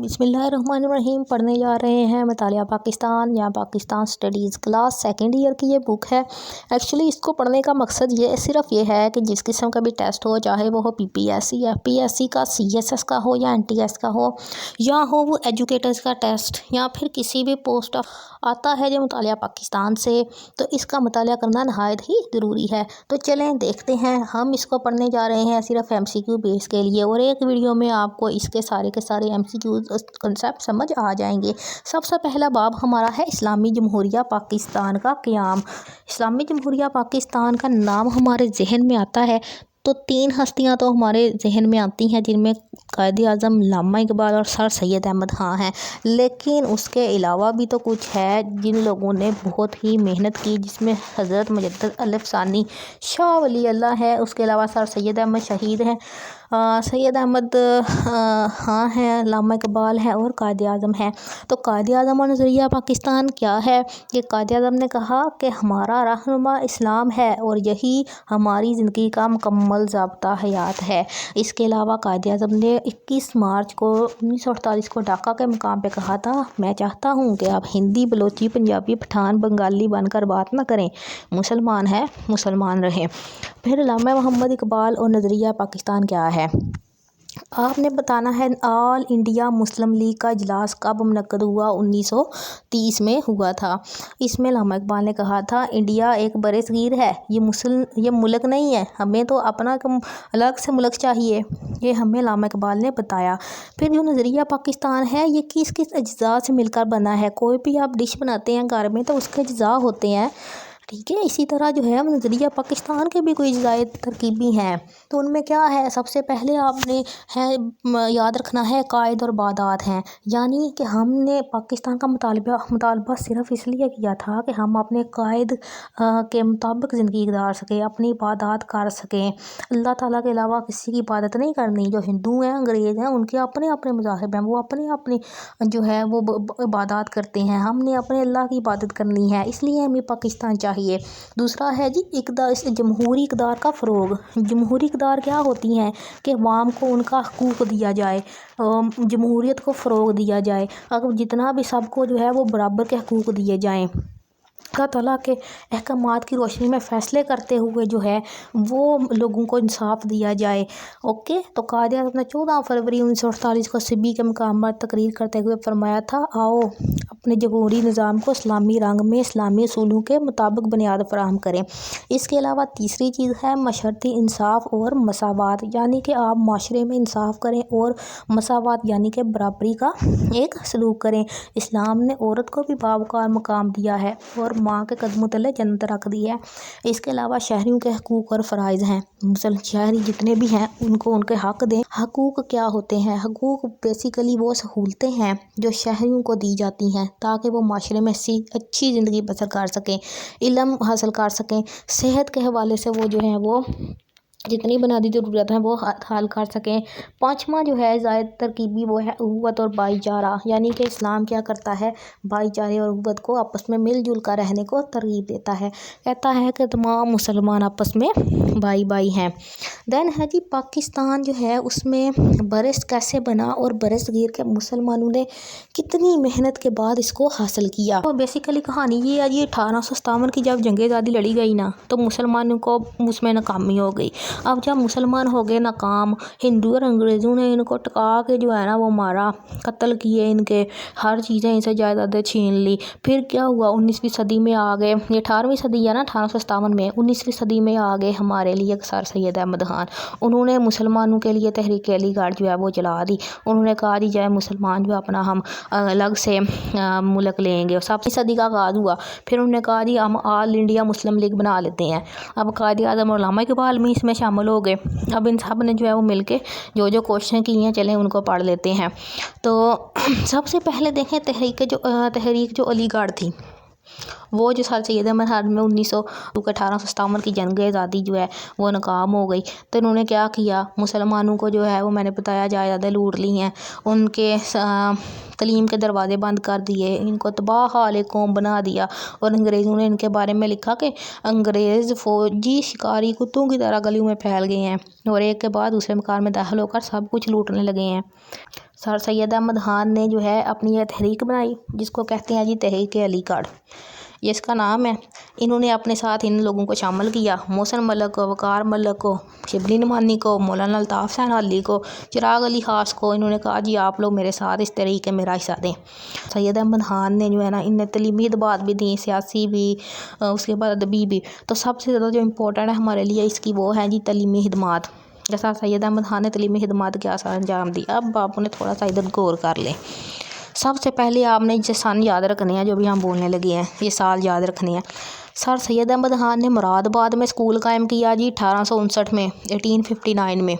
बिस्मिल्लाहिर्रहमानिर्रहीम पढ़ने जा रहे हैं मतालिया पाकिस्तान या Pakistan studies class second year की ये बुक है। एक्चुअली इसको पढ़ने का मकसद ये सिर्फ ये है कि जिस किस्म का भी टेस्ट हो, चाहे वो हो पीपीएससी या पीएससी का, सीएसएस का हो या एनटीएस का हो, या हो वो एजुकेटर्स का टेस्ट, या फिर किसी भी पोस्ट आता है जो मतालिया पाकिस्तान से, तो इसका मतालिया करना नहायत ही ज़रूरी है। तो चलें देखते हैं, हम इसको पढ़ने जा रहे हैं सिर्फ एमसीक्यू बेस के लिए, और एक वीडियो में आपको इसके सारे के सारे एमसीक्यू कंसेप्ट समझ आ जाएंगे। सबसे पहला बाब हमारा है इस्लामी जमहूरिया पाकिस्तान का क़याम। इस्लामी जमहूरिया पाकिस्तान का नाम हमारे जहन में आता है तो तीन हस्तियां तो हमारे जहन में आती हैं, जिनमें कायद आज़म लामा इकबाल और सर सैयद अहमद ख़ां हैं। लेकिन उसके अलावा भी तो कुछ है जिन लोगों ने बहुत ही मेहनत की, जिसमें हज़रत मुजद्दिद अल-अफ़सानी शाह वली अल्लाह है, उसके अलावा सर सैयद अहमद शहीद हैं, सैयद अहमद ख़ां हैं, लामा इकबाल है और कायद आज़म है। तो कायद आज़म और नज़रिया पाकिस्तान क्या है? कि कायद आज़म ने कहा कि हमारा रहनुमा इस्लाम है और यही हमारी ज़िंदगी का मुकम्मल ज़ाब्ता हयात है। इसके अलावा कायद आज़म ने 21 मार्च को 1948 को ढाका के मुकाम पे कहा था, मैं चाहता हूँ कि आप हिंदी, बलोची, पंजाबी, पठान, बंगाली बनकर बात ना करें, मुसलमान है मुसलमान रहें। फिर लामा मोहम्मद इकबाल और नज़रिया पाकिस्तान क्या है? आपने बताना है ऑल इंडिया मुस्लिम लीग का इजलास कब मुनक्कद हुआ? 1930 में हुआ था। इसमें लामा इकबाल ने कहा था, इंडिया एक बड़े सगीर है, ये मुल्क नहीं है, हमें तो अपना अलग से मुल्क चाहिए, ये हमें लामा इकबाल ने बताया। फिर जो नज़रिया पाकिस्तान है, ये किस किस अज्जा से मिलकर बना है? कोई भी आप डिश बनाते हैं घर में तो उसके अज्जा होते हैं, ठीक है। इसी तरह जो है नज़रिया पाकिस्तान के भी कोई अज्जाए तरकीबी हैं, तो उनमें क्या है? सबसे पहले आपने याद रखना है कायद और बादात हैं, यानी कि हमने पाकिस्तान का मुतालबा सिर्फ इसलिए किया था कि हम अपने कायद के मुताबिक ज़िंदगी गुजार सकें, अपनी इबादत कर सकें। अल्लाह ताला के अलावा किसी की इबादत नहीं करनी। जो हिंदू हैं, अंग्रेज़ हैं, उनके अपने अपने मज़ाहिब हैं, वो अपने अपने जो है वो इबादत करते हैं। हमने अपने अल्लाह की इबादत करनी है, इसलिए हमें पाकिस्तान चाहिए। दूसरा है जी इक़्तिदार, जमहूरी इक़्तिदार का फ़रोग़। जमहूरी इक़्तिदार क्या होती हैं? कि अवाम को उनका हकूक़ दिया जाए, जमहूरियत को फ़रोग़ दिया जाए, अगर जितना भी सबको जो है वो बराबर के हकूक़ दिए जाएँ। अल्लाह ताला के अहकामात की रोशनी में फ़ैसले करते हुए जो है वो लोगों को इंसाफ दिया जाए। ओके, तो कायद आज़म ने 14 फरवरी 1948 को सिबी के मुकाम पर तकरीर करते हुए फरमाया था, आओ अपने जमहूरी निज़ाम को इस्लामी रंग में इस्लामी असूलों के मुताबिक बुनियाद फराहम करें। इसके अलावा तीसरी चीज़ है मशरती इंसाफ और मसावात, यानी कि आप माशरे में इंसाफ करें और मसावात यानी कि बराबरी का एक सलूक करें। इस्लाम ने औरत को भी बावकार मकाम दिया है और माँ के कदमों तले जन्नत रख दी है। इसके अलावा शहरियों के हकूक़ और फ़राइज़ हैं, मुसल शहरी जितने भी हैं उनको उनके हक़ दें। हकूक़ क्या होते हैं? हकूक़ बेसिकली वो सहूलतें हैं जो शहरियों को दी जाती हैं ताकि वो माशरे में अच्छी ज़िंदगी बसर कर सकें, इल्म हासिल कर सकें, सेहत के हवाले से वो जो है वो जितनी बुनियादी ज़रूरत है वो हल कर सकें। पाँचवा जो है ज़ायद तरकीबी वो है उख़्वत और भाईचारा, यानी कि इस्लाम क्या करता है? भाईचारे और उख़्वत को आपस में मिलजुल कर रहने को तरगीब देता है, कहता है कि तमाम मुसलमान आपस में भाई भाई हैं। देन है जी पाकिस्तान जो है उसमें बरस कैसे बना और बरसगीर के मुसलमानों ने कितनी मेहनत के बाद इसको हासिल किया। तो बेसिकली कहानी ये है जी 1857 की जब जंग आज़ादी लड़ी गई ना, तो मुसलमानों को उसमें नाकामी हो गई। अब जब मुसलमान हो गए नाकाम, हिंदू और अंग्रेज़ों ने इनको टका के जो है ना वो मारा, कत्ल किए, इनके हर चीज़ें इनसे जायदादें छीन ली। फिर क्या हुआ? 19वीं सदी में आ गए, ये 18वीं सदी है ना, 1857 में 19वीं सदी में आ गए हमारे लिए सर सैयद अहमद ख़ान। उन्होंने मुसलमानों के लिए तहरीक अलीगढ़ जो है वो चला दी। उन्होंने कहा जी जाए मुसलमान जो अपना हम अलग से मुल्क लेंगे। 7वीं सदी का आगाज़ हुआ, फिर उन्होंने कहा जी हम ऑल इंडिया मुस्लिम लीग बना लेते हैं। अब कायद आज़म और लामा इकबाल भी इसमें शामिल हो गए। अब इन सब ने जो है वो मिलके जो जो कोशिशें की हैं, चलें उनको पढ़ लेते हैं। तो सबसे पहले देखें तहरीक जो अलीगढ़ थी, वो जो सर सैयद अहमद ख़ान में 1857 की जंग आज़ादी जो है वो नाकाम हो गई। तो इन्होंने क्या किया? मुसलमानों को जो है वो मैंने बताया जायदादें लूट ली हैं, उनके तलीम के दरवाज़े बंद कर दिए, इनको तबाह हाल कौम बना दिया। और अंग्रेज़ों ने इनके बारे में लिखा कि अंग्रेज़ फ़ौजी शिकारी कुत्तों की तरह गलियों में फैल गए हैं और एक के बाद दूसरे मकान में दाखिल होकर सब कुछ लूटने लगे हैं। سر سید احمد خان نے جو ہے اپنی یہ تحریک بنائی جس کو کہتے ہیں جی تحریک علی گڑھ، یہ اس کا نام ہے۔ انہوں نے اپنے ساتھ ان لوگوں کو شامل کیا، محسن ملک کو، وقار ملک کو، شبلی نعمانی کو، مولانا الطاف حسین علی کو، چراغ علی خاص کو۔ انہوں نے کہا جی آپ لوگ میرے ساتھ اس تحریک میں میرا حصہ دیں۔ سید احمد خان نے جو ہے نا ان نے تعلیمی خدمات بھی دیں، سیاسی بھی، اس کے بعد ادبی بھی۔ تو سب سے زیادہ جو امپورٹنٹ ہے ہمارے لیے اس کی وہ ہیں جی تعلیمی خدمات۔ جیسا سید احمد خان نے تعلیمی خدمات کیا انجام دی، اب آپ نے تھوڑا سا ادھر غور کر لیں۔ سب سے پہلے آپ نے یہ سن یاد رکھنے ہیں جو بھی ہم بولنے لگے ہیں، یہ سال یاد رکھنے ہیں۔ سر سید احمد خان نے مراد آباد میں اسکول قائم کیا جی 1859 میں، 1859 میں۔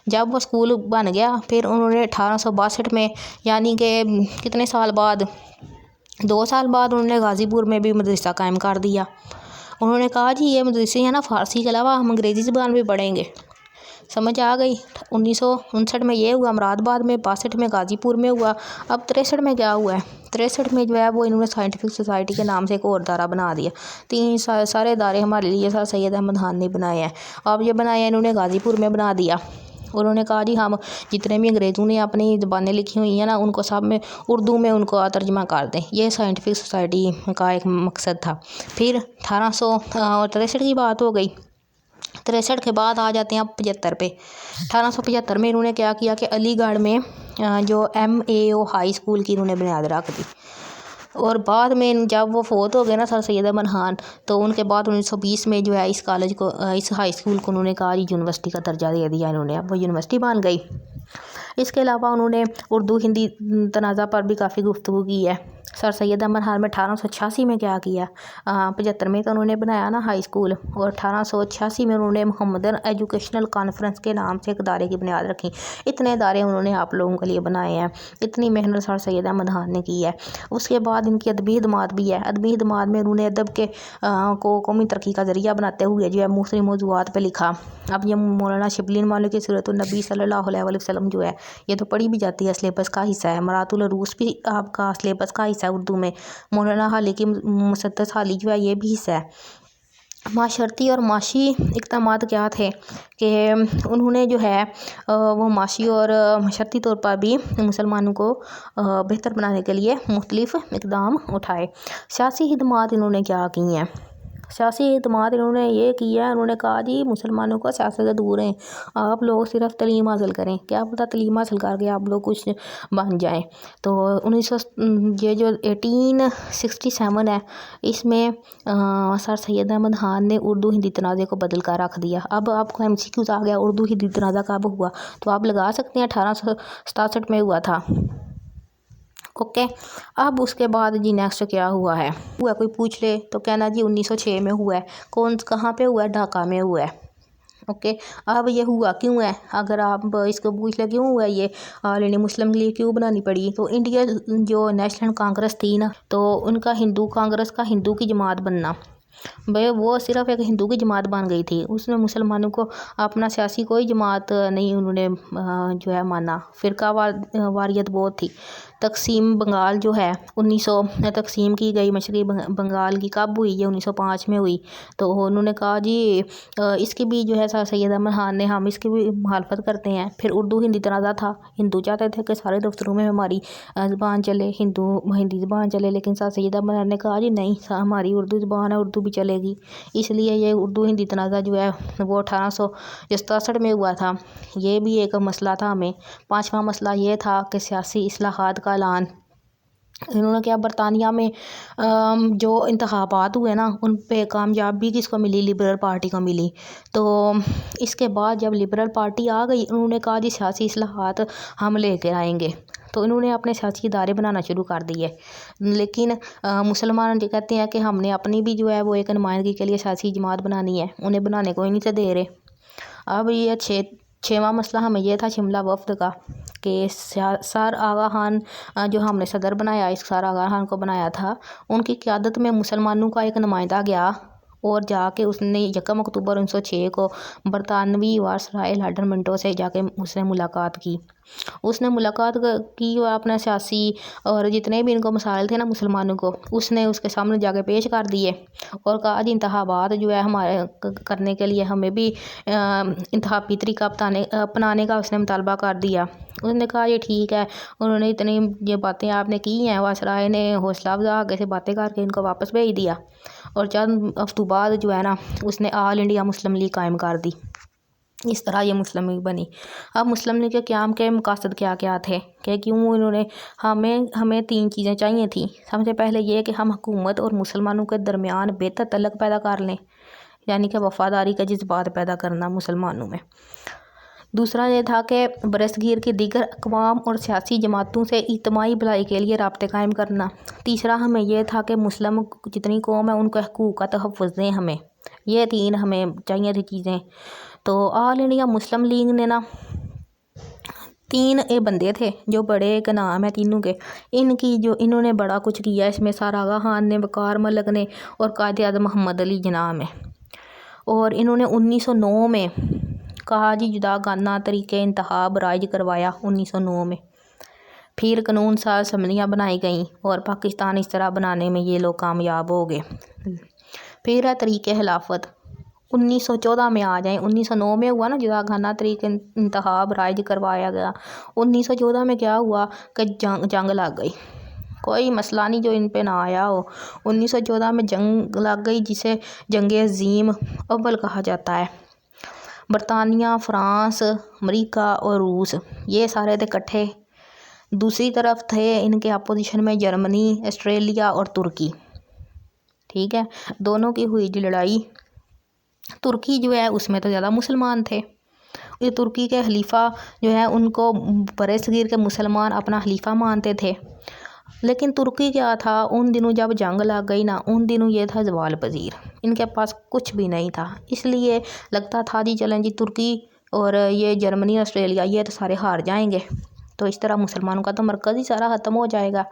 جب وہ اسکول بن گیا پھر انہوں نے 1862 میں، یعنی کہ کتنے سال بعد، 2 سال بعد انہوں نے غازی پور میں بھی مدرسہ قائم کر دیا۔ انہوں نے کہا جی یہ مدرسے ہیں نا فارسی کے علاوہ ہم انگریزی زبان بھی پڑھیں گے۔ سمجھ آ گئی؟ 1959 میں یہ ہوا مراد آباد میں، 62 میں غازی پور میں ہوا۔ اب 63 میں کیا ہوا ہے؟ 63 میں جو ہے وہ انہوں نے سائنٹیفک سوسائٹی کے نام سے ایک اور ادارہ بنا دیا۔ 3 سارے ادارے ہمارے لیے سر سید احمد خان نے بنائے ہیں۔ اب یہ بنایا انہوں نے غازی پور میں بنا دیا۔ انہوں نے کہا جی ہم جتنے بھی انگریزوں نے اپنی زبانیں لکھی ہوئی ہیں نا ان کو سب میں اردو میں ان کو ترجمہ کر دیں، یہ سائنٹیفک سوسائٹی کا ایک مقصد تھا۔ پھر 1863 کی بات ہو گئی، 63 کے بعد آ جاتے ہیں اب 75 پہ۔ 1875 میں انہوں نے کیا کیا کہ علی گڑھ میں جو MAO ہائی اسکول کی انہوں نے بنیاد رکھ دی۔ اور بعد میں جب وہ فوت ہو گئے نا سر سید احمد خان، تو ان کے بعد 1920 میں جو ہے اس کالج کو، اس ہائی اسکول کو انہوں نے کہا جی یونیورسٹی کا درجہ دے دیا انہوں نے، اب وہ یونیورسٹی بن گئی۔ اس کے علاوہ انہوں نے اردو ہندی تنازع پر بھی کافی گفتگو کی ہے۔ سر سید احمد خان میں 1886 میں کیا کیا، 75 میں تو انہوں نے بنایا نا ہائی اسکول، اور 1886 میں انہوں نے محمدن ایجوکیشنل کانفرنس کے نام سے ایک ادارے کی بنیاد رکھی۔ اتنے ادارے انہوں نے آپ لوگوں کے لیے بنائے ہیں، اتنی محنت سر سید احمد خان نے کی ہے۔ اس کے بعد ان کی ادبی خدمات بھی ہے، ادبی خدمات میں انہوں نے ادب کے کو قومی ترقی کا ذریعہ بناتے ہوئے جو ہے مختلف موضوعات پہ لکھا۔ اب یہ مولانا شبلی نعمانی کی سیرت النبی صلی اللہ علیہ وسلم جو ہے یہ تو پڑھی بھی جاتی ہے، سلیبس کا حصہ ہے۔ مرات العروس بھی آپ کا سلیبس کا حصہ ہے اردو میں۔ مولانا حالی کی مسدس حالی جو ہے یہ بھی حصہ ہے۔ معاشرتی اور معاشی اقدامات کیا تھے کہ انہوں نے جو ہے وہ معاشی اور معاشرتی طور پر بھی مسلمانوں کو بہتر بنانے کے لیے مختلف اقدام اٹھائے۔ سیاسی خدمات انہوں نے کیا کی ہیں؟ سیاسی خدمات انہوں نے یہ کیا ہے، انہوں نے کہا جی مسلمانوں کو سیاست سے دور ہیں، آپ لوگ صرف تعلیم حاصل کریں، کیا پتہ تعلیم حاصل کر کے آپ لوگ کچھ بن جائیں۔ تو 1867 ہے، اس میں سر سید احمد خان نے اردو ہندی تنازع کو بدل کر رکھ دیا۔ اب آپ کو MCQs آ گیا اردو ہندی تنازع کب ہوا، تو آپ لگا سکتے ہیں 1867 میں ہوا تھا۔ اوکے، اب اس کے بعد جی نیکسٹ کیا ہوا ہے، کوئی پوچھ لے تو کہنا جی 1906 میں ہوا ہے، کہاں پہ ہوا ہے؟ ڈھاکہ میں ہوا ہے۔ اوکے، اب یہ ہوا کیوں ہے؟ اگر آپ اس کو پوچھ لیں کیوں ہوا یہ آل انڈیا مسلم لیگ کیوں بنانی پڑی، تو انڈیا جو نیشنل کانگریس تھی نا، تو ان کا ہندو کانگریس کا ہندو کی جماعت بننا، وہ صرف ایک ہندو کی جماعت بن گئی تھی، اس میں مسلمانوں کو اپنا سیاسی کوئی جماعت نہیں انہوں نے جو ہے مانا، فرقہ واریت بہت تھی۔ تقسیم بنگال جو ہے 1900 تقسیم کی گئی مشرقی بنگال کی، کب ہوئی؟ یہ 1905 میں ہوئی۔ تو انہوں نے کہا جی اس کی بھی جو ہے سر سید احمد خان نے ہم اس کی بھی مخالفت کرتے ہیں۔ پھر اردو ہندی تنازع تھا، ہندو چاہتے تھے کہ سارے دفتروں میں ہماری زبان چلے، ہندی زبان چلے، لیکن سر سید احمد خان نے کہا جی نہیں، ہماری اردو زبان ہے، اردو بھی چلے گی۔ اس لیے یہ اردو ہندی تنازع جو ہے وہ 1867 میں ہوا تھا۔ یہ بھی ایک مسئلہ تھا ہمیں۔ 5واں مسئلہ یہ تھا کہ سیاسی اصلاحات کا اعلان انہوں نے کیا، برطانیہ میں جو انتخابات ہوئے نا ان پہ کامیابی کس کو ملی؟ لبرل پارٹی کو ملی۔ تو اس کے بعد جب لبرل پارٹی آ گئی انہوں نے کہا جی سیاسی اصلاحات ہم لے کے آئیں گے، تو انہوں نے اپنے سیاسی ادارے بنانا شروع کر دیے۔ لیکن مسلمان یہ کہتے ہیں کہ ہم نے اپنی بھی جو ہے وہ ایک نمائندگی کے لیے سیاسی جماعت بنانی ہے، انہیں بنانے کو ہی نہیں سے دے رہے۔ اب یہ 6واں مسئلہ ہمیں یہ تھا شملہ وفد کا کہ سر آغا خان جو ہم نے صدر بنایا، اس سر آغا خان کو بنایا تھا، ان کی قیادت میں مسلمانوں کا ایک نمائندہ گیا اور جا کے اس نے 1 اکتوبر 1906 کو برطانوی وائسرائے لارڈ منٹو سے جا کے اس نے ملاقات کی۔ اس نے ملاقات کی وہ اپنا سیاسی اور جتنے بھی ان کو مسائل تھے نا مسلمانوں کو، اس نے اس کے سامنے جا کے پیش کر دیے اور کہا جی انتخابات جو ہے ہمارے کرنے کے لیے ہمیں بھی انتخابی طریقہ اپنانے کا اس نے مطالبہ کر دیا۔ اس نے کہا یہ ٹھیک ہے، انہوں نے اتنی یہ باتیں آپ نے کی ہیں، وائسرائے نے حوصلہ افزا آگے سے باتیں کر کے ان کو واپس بھیج دیا اور چند ہفتوں بعد جو ہے نا اس نے آل انڈیا مسلم لیگ قائم کر دی۔ اس طرح یہ مسلم لیگ بنی۔ اب مسلم لیگ کے قیام کے مقاصد کیا کیا تھے کہ کیوں انہوں نے ہمیں 3 چیزیں چاہیے تھیں۔ سب سے پہلے یہ کہ ہم حکومت اور مسلمانوں کے درمیان بہتر تعلق پیدا کر لیں، یعنی کہ وفاداری کا جذبات پیدا کرنا مسلمانوں میں۔ دوسرا یہ تھا کہ برصغیر کی دیگر اقوام اور سیاسی جماعتوں سے اجتماعی بھلائی کے لیے رابطے قائم کرنا۔ تیسرا ہمیں یہ تھا کہ مسلم جتنی قوم ہے ان کے حقوق کا تحفظ دیں ہمیں۔ یہ 3 ہمیں چاہیے تھی چیزیں۔ تو آل انڈیا مسلم لیگ نے نا 3 بندے تھے جو بڑے کا نام ہے تینوں کے، انہوں نے بڑا کچھ کیا اس میں۔ سارا آغا خان نے، وقار ملک نے اور قائد اعظم محمد علی جناح نے۔ اور انہوں نے 1909 میں کہا جی جدا گانا طریقے انتخاب رائج کروایا 1909 میں۔ پھر قانون ساز اسمبلیاں بنائی گئیں اور پاکستان اس طرح بنانے میں یہ لوگ کامیاب ہو گئے۔ پھر ہے طریقے خلافت، 1914 میں آ جائیں۔ 1909 میں ہوا نا جدا گانا طریقے انتخاب رائج کروایا گیا۔ 1914 میں کیا ہوا کہ جنگ لگ گئی۔ کوئی مسئلہ نہیں جو ان پہ نہ آیا ہو۔ 1914 میں جنگ لگ گئی جسے جنگ عظیم اول کہا جاتا ہے۔ برطانیہ، فرانس، امریکہ اور روس یہ سارے تھے کٹھے۔ دوسری طرف تھے ان کے اپوزیشن میں جرمنی، آسٹریلیا اور ترکی۔ ٹھیک ہے، دونوں کی ہوئی جی لڑائی۔ ترکی جو ہے اس میں تو زیادہ مسلمان تھے۔ یہ ترکی کے خلیفہ جو ہے ان کو برصغیر کے مسلمان اپنا خلیفہ مانتے تھے، لیکن ترکی کیا تھا ان دنوں جب جنگ لگ گئی نا، ان دنوں یہ تھا زوال پذیر، ان کے پاس کچھ بھی نہیں تھا۔ اس لیے لگتا تھا جی چلیں جی ترکی اور یہ جرمنی آسٹریلیا یہ تو سارے ہار جائیں گے، تو اس طرح مسلمانوں کا تو مرکز ہی سارا ختم ہو جائے گا۔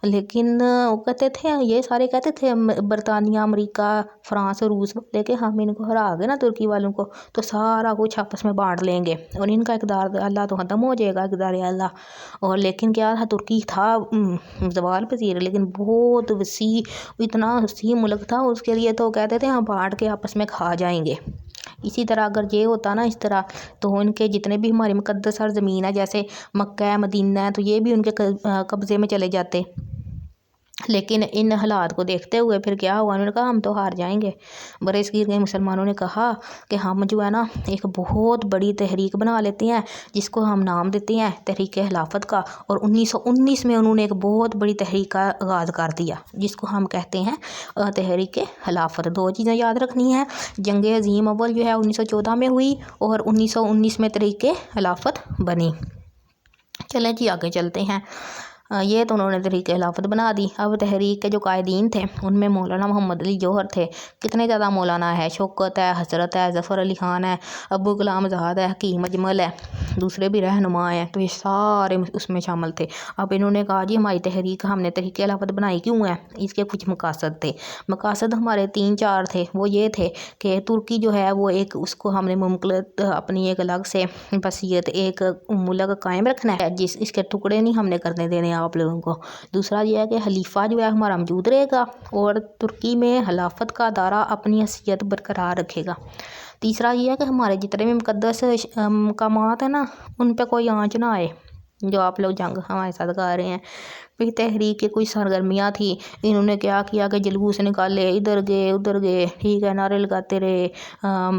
لیکن وہ کہتے تھے، یہ سارے کہتے تھے برطانیہ، امریکہ، فرانس، روس، لیکن ہم ان کو ہرا گئے نا ترکی والوں کو تو سارا کچھ آپس میں بانٹ لیں گے اور ان کا اقتدار اللہ تو ختم ہو جائے گا، اقتدار اللہ۔ اور لیکن کیا تھا، ترکی تھا زوال پذیر لیکن بہت وسیع، اتنا وسیع ملک تھا، اس کے لیے تو کہتے تھے ہم بانٹ کے آپس میں کھا جائیں گے۔ اسی طرح اگر یہ ہوتا نا اس طرح تو ان کے جتنے بھی ہماری مقدس سرزمین ہے جیسے مکہ، مدینہ ہے، تو یہ بھی ان کے قبضے میں چلے جاتے۔ لیکن ان حالات کو دیکھتے ہوئے پھر کیا ہوا، انہوں نے کہا ہم تو ہار جائیں گے۔ برصغیر کے مسلمانوں نے کہا کہ ہم جو ہے نا ایک بہت بڑی تحریک بنا لیتے ہیں جس کو ہم نام دیتے ہیں تحریک خلافت کا، اور 1919 میں انہوں نے ایک بہت بڑی تحریک کا آغاز کر دیا جس کو ہم کہتے ہیں تحریک خلافت۔ 2 چیزیں یاد رکھنی ہیں، جنگ عظیم اول جو ہے 1914 میں ہوئی اور 1919 میں تحریک خلافت بنی۔ چلیں جی آگے چلتے ہیں۔ یہ تو انہوں نے تحریک خلافت بنا دی۔ اب تحریک کے جو قائدین تھے ان میں مولانا محمد علی جوہر تھے۔ کتنے زیادہ مولانا ہے، شوکت ہے، حضرت ہے، ظفر علی خان ہے، ابو کلام آزاد ہے، حکیم اجمل ہے، دوسرے بھی رہنما ہیں، تو یہ سارے اس میں شامل تھے۔ اب انہوں نے کہا جی ہماری تحریک، ہم نے تحریک خلافت بنائی کیوں ہے، اس کے کچھ مقاصد تھے۔ مقاصد ہمارے 3-4 تھے، وہ یہ تھے کہ ترکی جو ہے وہ ایک، اس کو ہم نے مملکت اپنی ایک الگ سے بصیت ایک ملک قائم رکھنا ہے، جس اس کے ٹکڑے نہیں ہم نے کرنے دینے آپ لوگوں کو۔ دوسرا یہ ہے کہ خلیفہ جو ہے ہمارا موجود رہے گا اور ترکی میں خلافت کا دائرہ اپنی حیثیت برقرار رکھے گا۔ تیسرا یہ ہے کہ ہمارے جتنے بھی مقدس مقامات ہیں نا ان پہ کوئی آنچ نہ آئے جو آپ لوگ جنگ ہمارے ساتھ کر رہے ہیں۔ پھر تحریک کی کوئی سرگرمیاں تھی، انہوں نے کیا کیا کہ جلوس نکالے، ادھر گئے ادھر گئے، ٹھیک ہے، نعرے لگاتے رہے۔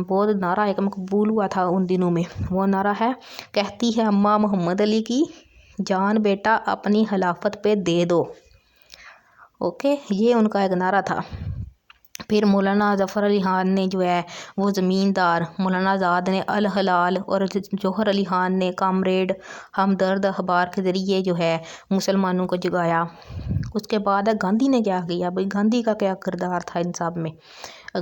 بہت نعرہ ایک مقبول ہوا تھا ان دنوں میں، وہ نعرہ ہے کہتی ہے اماں محمد علی کی جان بیٹا اپنی خلافت پہ دے دو۔ اوکے، یہ ان کا ایک نعرہ تھا۔ پھر مولانا ظفر علی خان نے جو ہے وہ زمیندار، مولانا آزاد نے الحلال اور جوہر علی خان نے کامریڈ ہمدرد اخبار کے ذریعے جو ہے مسلمانوں کو جگایا۔ اس کے بعد گاندھی نے کیا کیا، بھائی گاندھی کا کیا کردار تھا ان سب میں۔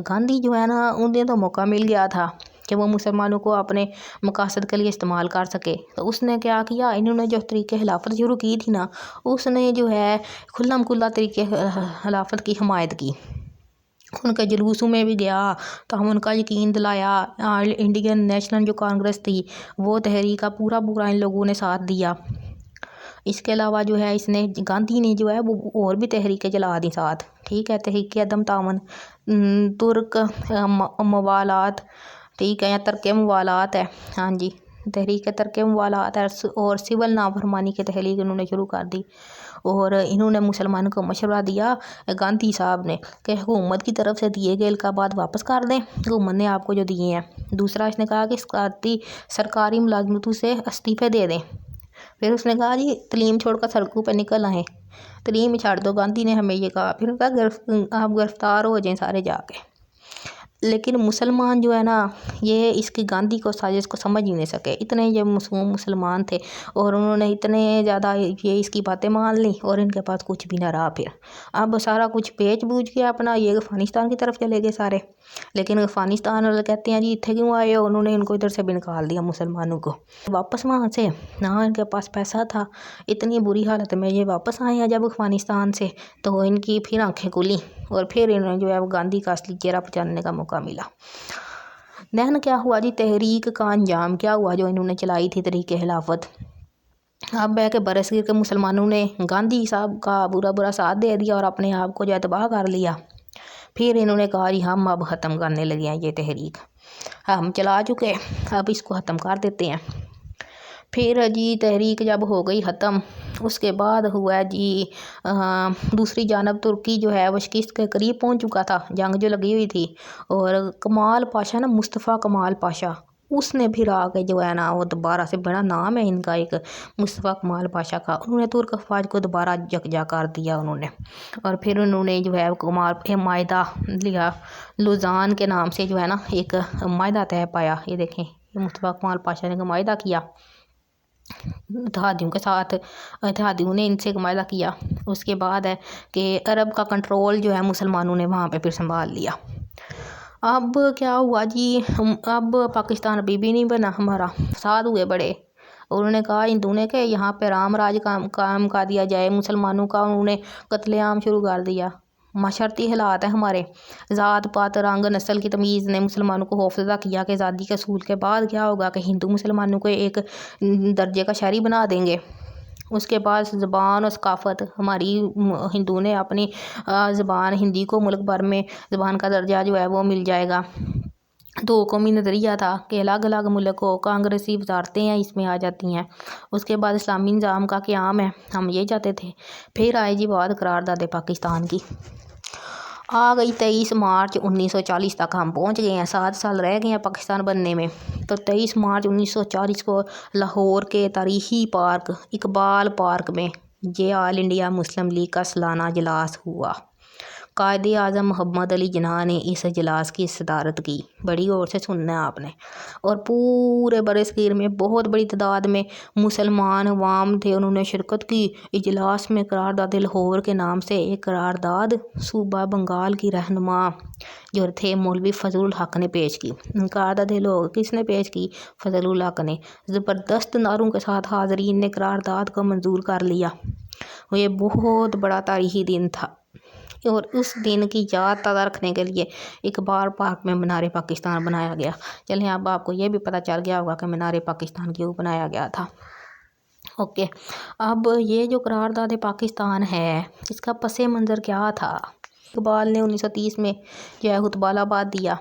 گاندھی جو ہے نا انہیں تو موقع مل گیا تھا کہ وہ مسلمانوں کو اپنے مقاصد کے لیے استعمال کر سکے، تو اس نے کیا کیا، انہوں نے جو طریقے خلافت شروع کی تھی نا اس نے جو ہے کھلا کھلا طریقے خلافت کی حمایت کی۔ उनके जुलूसों में भी गया तो हम उनका यकीन दिलाया। इंडियन नेशनल जो कांग्रेस थी वो तहरीक का पूरा पूरा इन लोगों ने साथ दिया। इसके अलावा जो है इसने गांधी ने जो है वो और भी तहरीकें चला दी साथ, ठीक है। तहरीक अदम तामन, तुर्क मवालात, ठीक है, या तर्क मवालात है, हाँ जी, तहरीक तर्क मवालात है, और सिविल नाफरमानी की तहरीक इन्होंने शुरू कर दी। और इन्होंने मुसलमानों को मशवरा दिया गांधी साहब ने कि हुकूमत की तरफ से दिए गए इल्काबात वापस कर दें, हुकूमत ने आपको जो दिए हैं। दूसरा इसने कहा कि सरकारी मुलाजमतों से इस्तीफे दे दें। फिर उसने कहा जी तलीम छोड़कर सड़कों पर निकल आए, तलीम छाड़ दो, गांधी ने हमें ये कहा। फिर कहा आप गिरफ्तार हो जाएं सारे जाके। लेकिन मुसलमान जो है ना, ये इसकी गांधी को साजिश को समझ ही नहीं सके, इतने ये मुसलमान थे और उन्होंने इतने ज़्यादा ये इसकी बातें मान ली और इनके पास कुछ भी ना रहा। फिर अब सारा कुछ बेच बूझ के अपना ये अफ़गानिस्तान की तरफ चले गए सारे। लेकिन अफ़गानिस्तान वाले कहते हैं जी इतने क्यों आए हो, उन्होंने इनको इधर से भी निकाल दिया मुसलमानों को वापस वहाँ से, ना इनके पास पैसा था, इतनी बुरी हालत में ये वापस आए हैं जब अफ़गानिस्तान से, तो इनकी फिर आंखें खुली और फिर इन्हें जो है वो गांधी का असली चेहरा पहचानने का मौका मिला। देन क्या हुआ जी, तहरीक का अंजाम क्या हुआ जो इन्होंने चलाई थी, तहरीक खिलाफत। अब है कि बरसगीर के मुसलमानों ने गांधी साहब का बुरा बुरा साथ दे दिया और अपने आप को जो है तबाह कर लिया। फिर इन्होंने कहा जी हम अब ख़त्म करने लगे हैं, ये तहरीक हम चला चुके, अब इसको ख़त्म कर देते हैं। फिर जी तहरीक जब हो गई ख़त्म, उसके बाद हुआ जी दूसरी जानब तुर्की जो है वो शिकस्त के करीब पहुंच चुका था, जंग जो लगी हुई थी। और कमाल पाशा ना, मुस्तफ़ा कमाल पाशा, उसने फिर आके जो है ना वो दोबारा से, बड़ा नाम है इनका एक, मुस्तफ़ा कमाल पाशा का, उन्होंने तुर्क अफवाज को दोबारा यकजा कर दिया उन्होंने। और फिर उन्होंने जो है कमाल मायदा लिया, लुजान के नाम से जो है ना एक मायदा तय पाया। ये देखें, मुस्तफ़ा कमाल पाशा ने मायदा किया इत्तेहादियों के साथ, इत्तेहादियों ने इनसे मायदा किया। उसके बाद है कि अरब का कंट्रोल जो है मुसलमानों ने वहाँ पे फिर संभाल लिया। अब क्या हुआ जी, अब पाकिस्तान अभी भी नहीं बना हमारा, फसाद हुए बड़े। उन्होंने कहा हिंदू ने कि यहाँ पे राम राज काम कर दिया जाए, मुसलमानों का उन्होंने कत्लेआम शुरू कर दिया। माशरती हालात है हमारे, ज़ात पात रंग नस्ल की तमीज़ ने मुसलमानों को खौफजदा किया कि आज़ादी के असूल के बाद क्या होगा कि हिंदू मुसलमानों को एक दर्जे का शहरी बना देंगे। उसके बाद ज़बान और सकाफ़त हमारी, हिंदू ने अपनी ज़बान हिंदी को मुल्क भर में ज़बान का दर्जा जो है वो मिल जाएगा। दो कौमी नज़रिया था कि अलग अलग मुल्क को कांग्रेसी वजारतें हैं इसमें आ जाती हैं। उसके बाद इस्लामी निज़ाम का क़याम है, हम ये चाहते थे। फिर आए जी बात करारदाद पाकिस्तान की, आ गई 23 मार्च 1940 तक हम पहुंच गए हैं, 7 साल रह गए हैं पाकिस्तान बनने में। तो 23 मार्च 1940 को लाहौर के तारीख़ी पार्क इकबाल पार्क में ये ऑल इंडिया मुस्लिम लीग का सालाना इजलास हुआ। कायदे आज़म मोहम्मद अली जिन्ना ने इस इजलास की सदारत की, बड़ी गौर से सुनना है आपने। और पूरे बरसगीर में बहुत बड़ी तादाद में मुसलमान अवाम थे, उन्होंने शिरकत की। इजलास में करारदाद लाहौर के नाम से एक करारदाद सूबा बंगाल की रहनुमा जो थे मौलवी फजलुल हक ने पेश की। करारदाद लोग किसने पेश की? फजलुल हक ने। ज़बरदस्त नारों के साथ हाज़रीन ने करारदाद को मंजूर कर लिया। ये बहुत बड़ा तारीख़ी दिन था और उस दिन की याद ताज़ा रखने के लिए इकबाल पार्क में मीनार पाकिस्तान बनाया गया। चलें अब आपको ये भी पता चल गया होगा कि मीनार पाकिस्तान क्यों बनाया गया था। ओके, अब ये जो करारदाद पाकिस्तान है इसका पस मंज़र क्या था? इकबाल ने 1930 में जो है खुतबालाबाद दिया।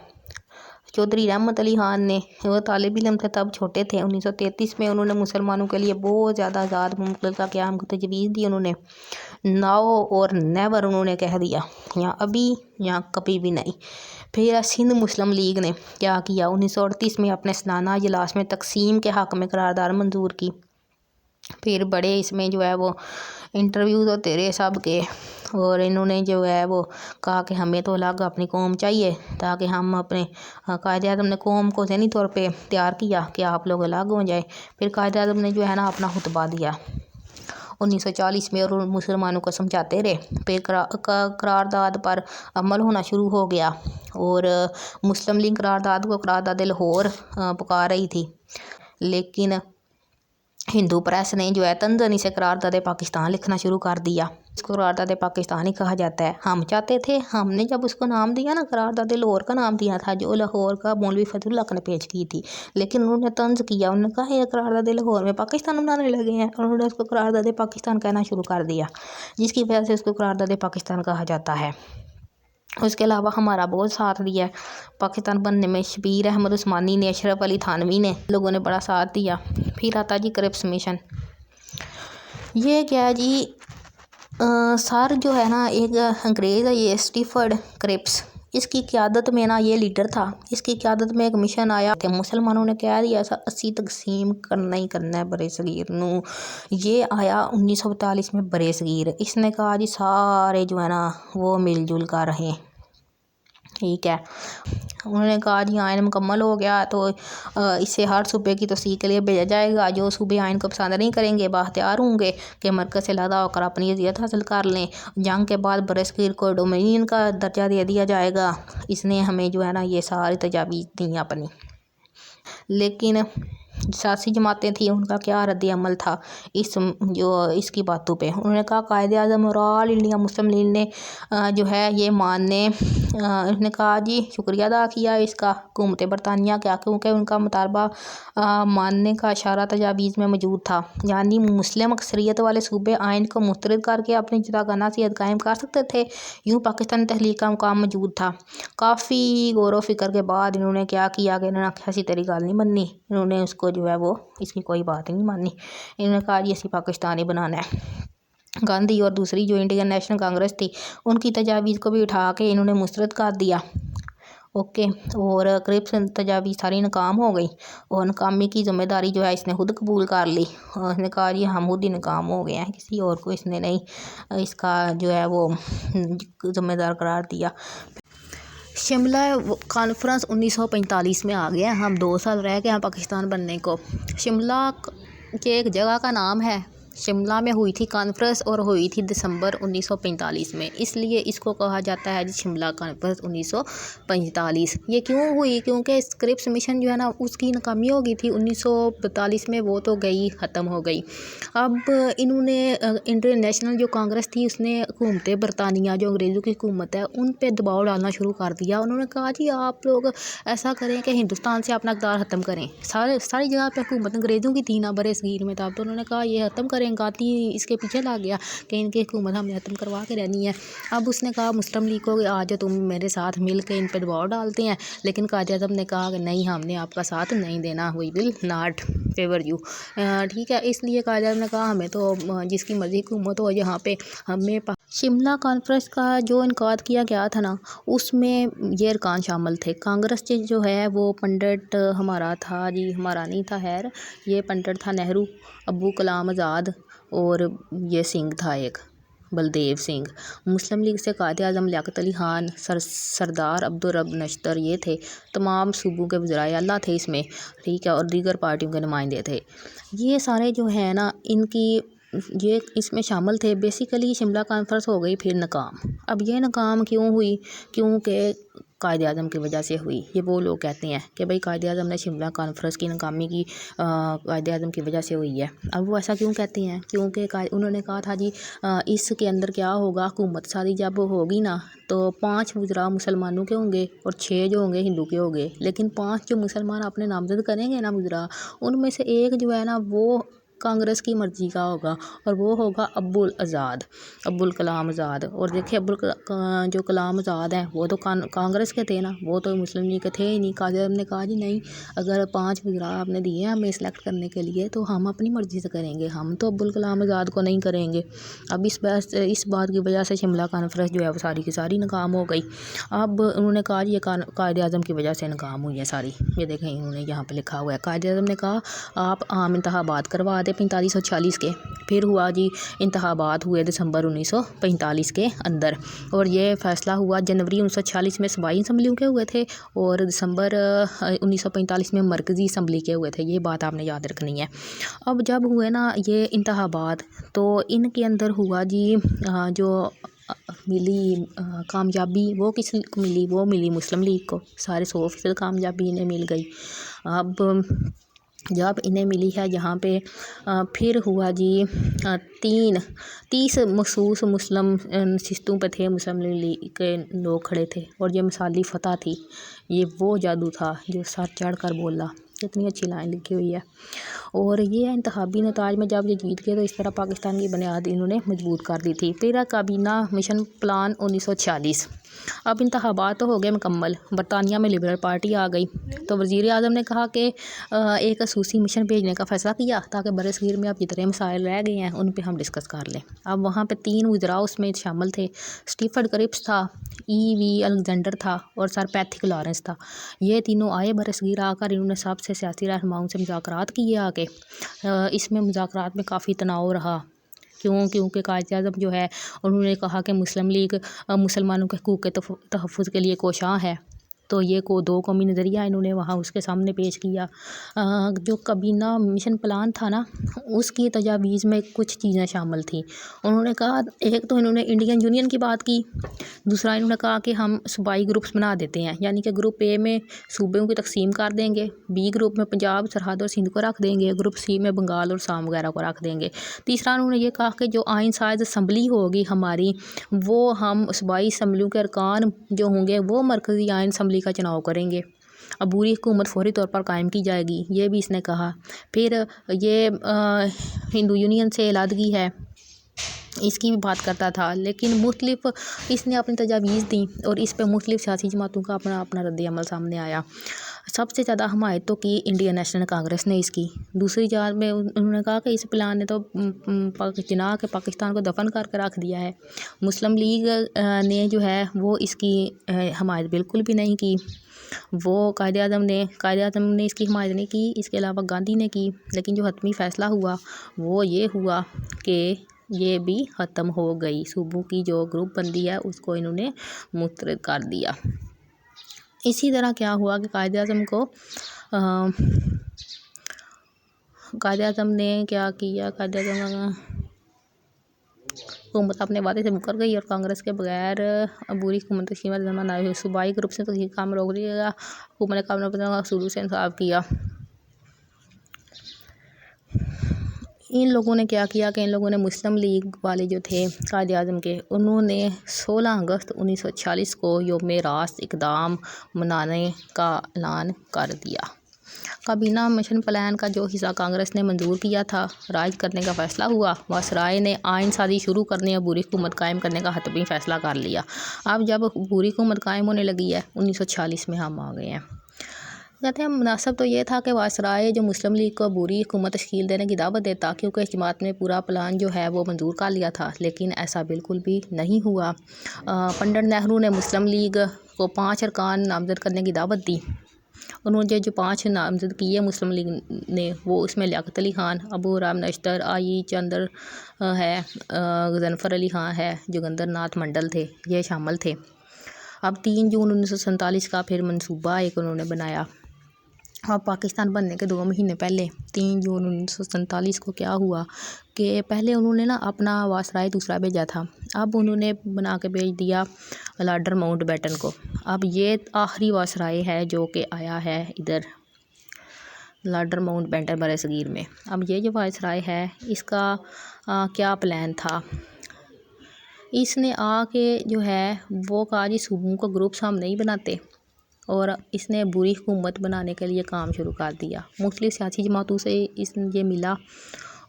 चौधरी रहमत अली ख़ान ने, वो तालिब इल्म थे तब, छोटे थे। 1933 में उन्होंने मुसलमानों के लिए बहुत ज़्यादा आज़ाद मुल्क का क़याम की तजवीज़ दी। उन्होंने नाओ और नेवर उन्होंने कह दिया, या अभी या कभी भी नहीं। फिर सिंध मुस्लिम लीग ने क्या किया, 1938 में अपने सालाना इजलास में तकसीम के हक़ में करारदाद मंजूर की। फिर बड़े इसमें जो है वो इंटरव्यूज़ होते रहे सब के, और इन्होंने जो है वो कहा कि हमें तो अलग अपनी कौम चाहिए ताकि हम अपने कायदे आज़म ने कौम को ज़हनी तौर पे तैयार किया कि आप लोग अलग हो जाए। फिर कायदे आज़म ने जो है ना अपना खुतबा दिया 1940 में और मुसलमानों को समझाते रहे। फिर करारदाद पर अमल होना शुरू हो गया और मुस्लिम लीग करारदाद को करारदाद लाहौर पुकार रही थी, लेकिन हिंदू प्रेस ने जो है तंजनी से करारदाद पाकिस्तान लिखना शुरू कर दिया। करारदाद पाकिस्तानी कहा जाता है। हम चाहते थे, हमने जब उसको नाम दिया ना, करारदाद लाहौर का नाम दिया था, जो लाहौर का मौलवी फजलुल हक ने पेश की थी, लेकिन उन्होंने तंज किया, उन्होंने कहा ये करारदाद लाहौर में पाकिस्तान बनाने लगे हैं, और उन्होंने उसको करारदाद पाकिस्तान कहना शुरू कर दिया, जिसकी वजह से उसको करारदाद पाकिस्तान कहा जाता है। उसके अलावा हमारा बहुत साथ दिया है पाकिस्तान बनने में। शबीर अहमद उस्मानी ने, अशरफ अली थानवी ने, लोगों ने बड़ा साथ दिया। फिर आता जी क्रिप्स मिशन। ये क्या है जी, सर जो है ना, एक अंग्रेज़ है ये स्टीफर्ड क्रिप्स, इसकी क़यादत में ना ये लीडर था। इसकी क़यादत में एक मिशन आया कि मुसलमानों ने कह दिया ऐसा 80 तकसीम करना ही करना है बरे सगीर नू। ये आया 1942 में बरे सगीर। इसने कहा जी सारे जो है ना वो मिलजुल कर रहें, ठीक है। उन्होंने कहा जी आयन मुकम्मल हो गया तो इसे हर सूबे की तस्दीक के लिए भेजा जाएगा। जो सूबे आयन को पसंद नहीं करेंगे बाख्तियार होंगे कि मरकज़ से अलहदा होकर अपनी अज़ियत हासिल कर लें। जंग के बाद बरसगीर को डोमिनियन का दर्जा दे दिया जाएगा। इसने हमें जो है ना ये सारी तजावीज़ दी अपनी, लेकिन सियासी जमातें थी, उनका क्या रद्द अमल था इसकी बातों पे। उन्होंने कहा कायदे आज़म और ऑल इंडिया मुस्लिम लीग ने जो है ये मानने, उसने कहा जी शुक्रिया अदा किया इसका हुकूमत बरतानिया का, क्योंकि उनका मुतालबा मानने का इशारा तजावीज़ में मौजूद था। यानी मुस्लिम अक्सरियत वाले सूबे आइन को मुस्तरद करके अपनी जुदागाना सियासत कायम कर सकते थे। यूँ पाकिस्तान तहलीक का मुकाम मौजूद था। काफ़ी गौर व फिक्र के बाद इन्होंने क्या किया कि इन्होंने आख्या सी तेरी गल नहीं मननी, इन्होंने उसको जो है वो इसकी कोई बात ही नहीं मानी। इन्होंने कहा जी असी पाकिस्तानी बनाना है। गांधी और दूसरी जो इंडियन नेशनल कांग्रेस थी उनकी तजावीज़ को भी उठा के इन्होंने मुस्तरद कर दिया। ओके, और क्रिप्स तजावीज़ सारी नाकाम हो गई, और नाकामी की ज़िम्मेदारी जो है इसने खुद कबूल कर ली, और इसने कहा जी हम खुद ही नाकाम हो गए हैं, किसी और को इसने नहीं इसका जो है वो ज़िम्मेदार करार दिया। शिमला कॉन्फ्रेंस 1945 में आ गया। हम 2 साल रह गए हैं पाकिस्तान बनने को। शिमला के एक जगह का नाम है, शिमला में हुई थी कॉन्फ्रेंस और हुई थी दिसंबर 1945 में, इसलिए इसको कहा जाता है जी शिमला कॉन्फ्रेंस 1945। ये क्यों हुई? क्योंकि क्रिप्स मिशन जो है ना उसकी नाकामी हो गई थी 1942 में, वो तो गई ख़त्म हो गई। अब इन्होंने इंडियन नेशनल जो कांग्रेस थी उसने हुकूमत बरतानिया जो अंग्रेज़ों की हुकूमत है उन पे दबाव डालना शुरू कर दिया। उन्होंने कहा जी आप लोग ऐसा करें कि हिंदुस्तान से अपना इक़्तिदार ख़त्म करें। सारी जगह पे हुकूमत अंग्रेज़ों की थी ना बरे सगीर में, तब तो उन्होंने कहा ये ख़त्म करें। गांधी इसके पीछे लग गया कि इनकी हुकूमत हमने ख़त्म करवा के रहनी है। अब उसने कहा मुस्लिम लीग को आज तुम मेरे साथ मिल के इन पर दबाव डालते हैं, लेकिन कायद-ए-आज़म ने कहा कि नहीं हमने आपका साथ नहीं देना, we will not favour you. ठीक है, इसलिए कायद-ए-आज़म ने कहा हमें तो जिसकी मर्ज़ी हुकूमत हो यहाँ पे हमें। शिमला कॉन्फ्रेंस का जो इनकाद किया गया था ना उसमें ये अरकान शामिल थे। कांग्रेस से जो है वो पंडित हमारा था जी, हमारा नहीं था खैर, ये पंडित था नेहरू, अब्दुल कलाम आज़ाद और ये सिंह था एक बलदेव सिंह। मुस्लिम लीग से कायद आज़म लियाकत अली खान, सरदार अब्दुल रब नश्तर ये थे। तमाम सूबों के वज़राए आला थे इसमें, ठीक है, और दीगर पार्टियों के नुमाइंदे थे। ये सारे जो है ना इनकी ये इसमें शामिल थे। बेसिकली शिमला कॉन्फ्रेंस हो गई फिर नाकाम। अब ये नाकाम क्यों हुई? क्योंकि कायद आज़म की वजह से हुई। ये वो लोग कहते हैं कि भाई कायद आज़म ने शिमला कॉन्फ्रेंस की नाकामी की कायद आज़म की वजह से हुई है। अब वो ऐसा क्यों कहते हैं? क्योंकि उन्होंने कहा था जी इसके अंदर क्या होगा, हुकूमत सारी जब होगी ना तो 5 वज़रा मुसलमानों के होंगे और 6 जो होंगे हिंदू के होंगे, लेकिन 5 जो मुसलमान अपने नामजद करेंगे ना वज़रा, उनमें से एक जो है ना वो कांग्रेस की मर्ज़ी का होगा और वो होगा अब्दुल कलाम आज़ाद। और देखिए जो कलाम आज़ाद हैं वो तो कांग्रेस के थे ना, वो तो मुस्लिम लीग के थे ही नहीं। कायद आज़म ने कहा जी नहीं, अगर 5 वज़रा आपने दिए हैं हमें सिलेक्ट करने के लिए तो हम अपनी मर्ज़ी से करेंगे, हम तो अब्दुल कलाम आज़ाद को नहीं करेंगे। अब इस बात की वजह से शिमला कॉन्फ्रेंस जो है वो सारी की सारी नाकाम हो गई। अब उन्होंने कहा जी ये कायद आज़म की वजह से नाकाम हुई है सारी। ये देखें इन्होंने यहाँ पर लिखा हुआ है, कायद आज़म ने कहा आप आम इंतखाबात करवा 45 और 46 के। फिर हुआ जी इंतखाबात हुए दिसंबर 1945 के अंदर, और ये फ़ैसला हुआ जनवरी 1946 में सूबाई असम्बलियों के हुए थे और दिसंबर 1945 में मरकज़ी असम्बली के हुए थे। ये बात आपने याद रखनी है। अब जब हुए ना ये इंतखाबात तो इनके अंदर हुआ जी जो मिली कामयाबी वो किस को मिली? वो मिली मुस्लिम लीग को, सारे 100% कामयाबी इन्हें मिल गई। अब जब इन्हें मिली है यहाँ पे फिर हुआ जी 30 मखसूस मुस्लिम नशिस्तों पे थे मुस्लिम लीग के लोग खड़े थे, और ये मिसाली फ़तह थी, ये वो जादू था जो सर चढ़ कर बोला। कितनी अच्छी लाइन लिखी हुई है। और ये इंतखाबी नताज में जब ये जीत गए तो इस तरह पाकिस्तान की बुनियाद इन्होंने मजबूत कर दी थी। फिर काबीना मिशन प्लान 1946। अब इंतखाबात तो हो गए मुकम्मल, बरतानिया में लिबरल पार्टी आ गई, तो वज़ीर आज़म ने कहा कि एक खसूसी मिशन भेजने का फ़ैसला किया ताकि बरसगीर में अब जितने मसाइल रह गए हैं उन पे हम डिस्कस कर लें। अब वहाँ पे 3 वज़रा उसमें शामिल थे, स्टीफर्ड क्रिप्स था, E.V. अलेक्जेंडर था और सर पैथिक लॉरेंस था। ये तीनों आए बरसगीर, आकर इन्होंने सबसे सियासी रहनुमाओं से मुज़ाकरात किए आके। इसमें मुज़ाकरात में काफ़ी तनाव रहा, क्योंकि कायद-ए-आज़म जो है उन्होंने कहा कि मुस्लिम लीग मुसलमानों के हकूक़ के तहफ़्फ़ुज़ के लिए कोशां है, तो ये को 2 कौमी नज़रिया इन्होंने वहाँ उसके सामने पेश किया। जो काबीना मिशन प्लान था ना, उसकी तजावीज़ में कुछ चीज़ें शामिल थी। उन्होंने कहा, एक तो इन्होंने इंडियन यूनियन की बात की, दूसरा इन्होंने कहा कि हम सूबाई ग्रुप्स बना देते हैं, यानी कि ग्रुप ए में सूबों की तकसीम कर देंगे, बी ग्रुप में पंजाब, सरहद और सिंध को रख देंगे, ग्रुप सी में बंगाल और साम वगैरह को रख देंगे। तीसरा उन्होंने ये कहा कि जो आइन साज असम्बली होगी हमारी, वो हम सूबाई असम्बलियों के अरकान जो होंगे वो मरकज़ी आइन असम्बली का चुनाव करेंगे। अबूरी हुकूमत फौरी तौर पर कायम की जाएगी, ये भी इसने कहा। फिर ये हिंदू यूनियन से अलहदगी है, इसकी भी बात करता था, लेकिन मुख्तलिफ इसने अपनी तजावीज़ दी और इस पर मुख्तलिफ सियासी जमातों का अपना अपना रद्द अमल सामने आया। सबसे ज़्यादा हमायत तो की इंडियन नेशनल कांग्रेस ने इसकी। दूसरी जात में उन्होंने कहा कि इस प्लान ने तो जना के पाकिस्तान को दफन करके रख दिया है। मुस्लिम लीग ने जो है वो इसकी हमायत बिल्कुल भी नहीं की। वो कायद-ए-आज़म ने इसकी हिमायत नहीं की, इसके अलावा गांधी ने की, लेकिन जो हतमी फ़ैसला हुआ वो ये हुआ कि ये भी ख़त्म हो गई। सूबों की जो ग्रुप बंदी है उसको इन्होंने मुस्तरद कर दिया। इसी तरह क्या हुआ कि कायद-ए-आज़म ने क्या किया, कायद-ए-आज़म हुकूमत अपने वादे से मुकर गई और कांग्रेस के बगैर अबूरी हुकूमत की कीमत जमा हुई। सूबाई ग्रुप से तो ये काम रोक दिया, हुकूमत ने काम शुरू से इंसाफ किया। इन लोगों ने क्या किया कि इन लोगों ने मुस्लिम लीग वाले जो थे कायद-ए-आज़म के, उन्होंने 16 अगस्त 1946 को यौम रास इक़दाम मनाने का ऐलान कर दिया। काबीना मिशन प्लान का जो हिस्सा कांग्रेस ने मंजूर किया था, राइज करने का फ़ैसला हुआ। वायसराय ने आइन साज़ी शुरू करने और बुरी हुकूमत कायम करने का हतमी फ़ैसला कर लिया। अब जब बुरी हुकूमत कायम होने लगी है, 1946 में हम आ गए हैं। कहते हैं मुनासिब तो ये था कि वायसराय जो मुस्लिम लीग को बुरी हुकूमत तश्कील देने की दावत देता, क्योंकि इस जमात ने पूरा प्लान जो है वो मंजूर कर लिया था, लेकिन ऐसा बिल्कुल भी नहीं हुआ। पंडित नेहरू ने मुस्लिम लीग को 5 अरकान नामज़द करने की दावत दी। उन्होंने जो 5 नामज़द किए मुस्लिम लीग ने, वो उसमें लियाकत अली ख़ान, अबू राम नश्तर, आई चंद्र है, गज़नफ़र अली ख़ान है, जोगिंदर नाथ मंडल थे, ये शामिल थे। अब 3 जून 1947 का फिर मनसूबा एक उन्होंने बनाया। और पाकिस्तान बनने के 2 महीने पहले 3 जून 1947 को क्या हुआ कि पहले उन्होंने ना अपना वायसराय दूसरा भेजा था, अब उन्होंने बना के भेज दिया लॉर्ड माउंटबेटन को। अब ये आखिरी वायसराय है जो कि आया है इधर लॉर्ड माउंटबेटन बरसगीर में। अब ये जो वायसराय है इसका क्या प्लान था, इसने आके जो है वो कहा जी सूबों को ग्रुप्स हम नहीं बनाते, और इसने बुरी हुकूमत बनाने के लिए काम शुरू कर दिया। मुख्तलिफ सियासी जमातों से ये मिला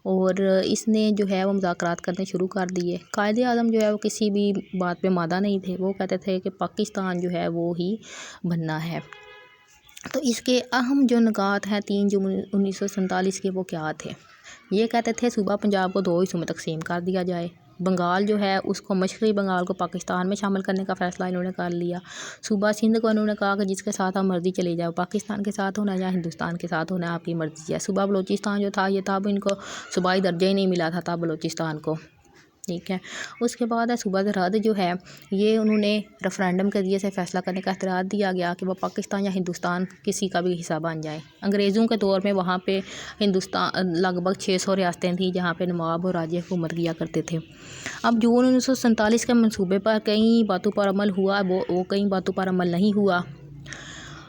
और इसने जो है वो मुज़ाकरात करने शुरू कर दिए। कायद-ए-आज़म जो है वो किसी भी बात पे मादा नहीं थे, वो कहते थे कि पाकिस्तान जो है वो ही बनना है। तो इसके अहम जो निकात हैं 3 जून 1947 के, वो क्या थे? ये कहते थे सूबा पंजाब को 2 हिस्सों में तकसीम कर दिया जाए, बंगाल जो है उसको मशरक़ी बंगाल को पाकिस्तान में शामिल करने का फ़ैसला इन्होंने कर लिया। सूबा सिंध को इन्होंने कहा कि जिसके साथ आप मर्ज़ी चले जाओ, पाकिस्तान के साथ होना या हिंदुस्तान के साथ होना, आपकी मर्ज़ी है। सूबा बलूचिस्तान जो था ये तब इनको सूबाई दर्जा ही नहीं मिला था तब बलूचिस्तान को, ठीक है। उसके बाद है सूबा सरहद जो है, ये उन्होंने रेफरेंडम के ज़रिए से फ़ैसला करने का इख्तियार दिया गया कि वो पाकिस्तान या हिंदुस्तान किसी का भी हिस्सा बन जाए। अंग्रेज़ों के दौर में वहाँ पे हिंदुस्तान लगभग 600 रियासतें थी जहाँ पे नवाब और राजे हुकूमत किया करते थे। अब जून 1947 के मंसूबे पर कई बातों पर अमल हुआ, वो कई बातों पर अमल नहीं हुआ।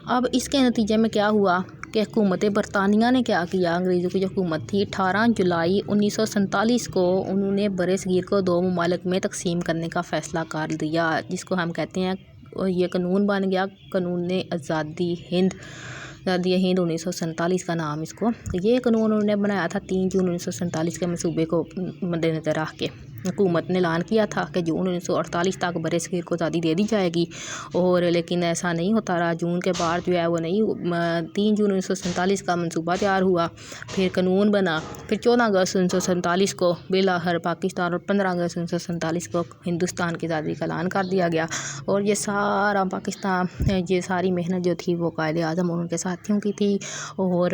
اب اس کے نتیجے میں کیا ہوا کہ حکومت برطانیہ نے کیا کیا، انگریزوں کی جو حکومت تھی، 18 جولائی 1947 کو انہوں نے بر صغیر کو 2 ممالک میں تقسیم کرنے کا فیصلہ کر دیا، جس کو ہم کہتے ہیں، یہ قانون بن گیا قانون آزادی ہند 1947 کا نام اس کو۔ یہ قانون انہوں نے بنایا تھا 3 جون 1947 کے منصوبے کو مد نظر رکھ کے۔ حکومت نے اعلان کیا تھا کہ جون 1948 تک بر صغیر کو آزادی دے دی جائے گی، اور لیکن ایسا نہیں ہوتا رہا۔ جون کے بعد جو ہے وہ نہیں، 3 جون 1947 کا منصوبہ تیار ہوا، پھر قانون بنا، پھر 14 اگست 1947 کو بالآخر پاکستان، اور 15 اگست 1947 کو ہندوستان کی آزادی کا اعلان کر دیا گیا۔ اور یہ سارا پاکستان، یہ ساری محنت جو تھی وہ قائد اعظم اور ان کے ساتھیوں کی تھی، اور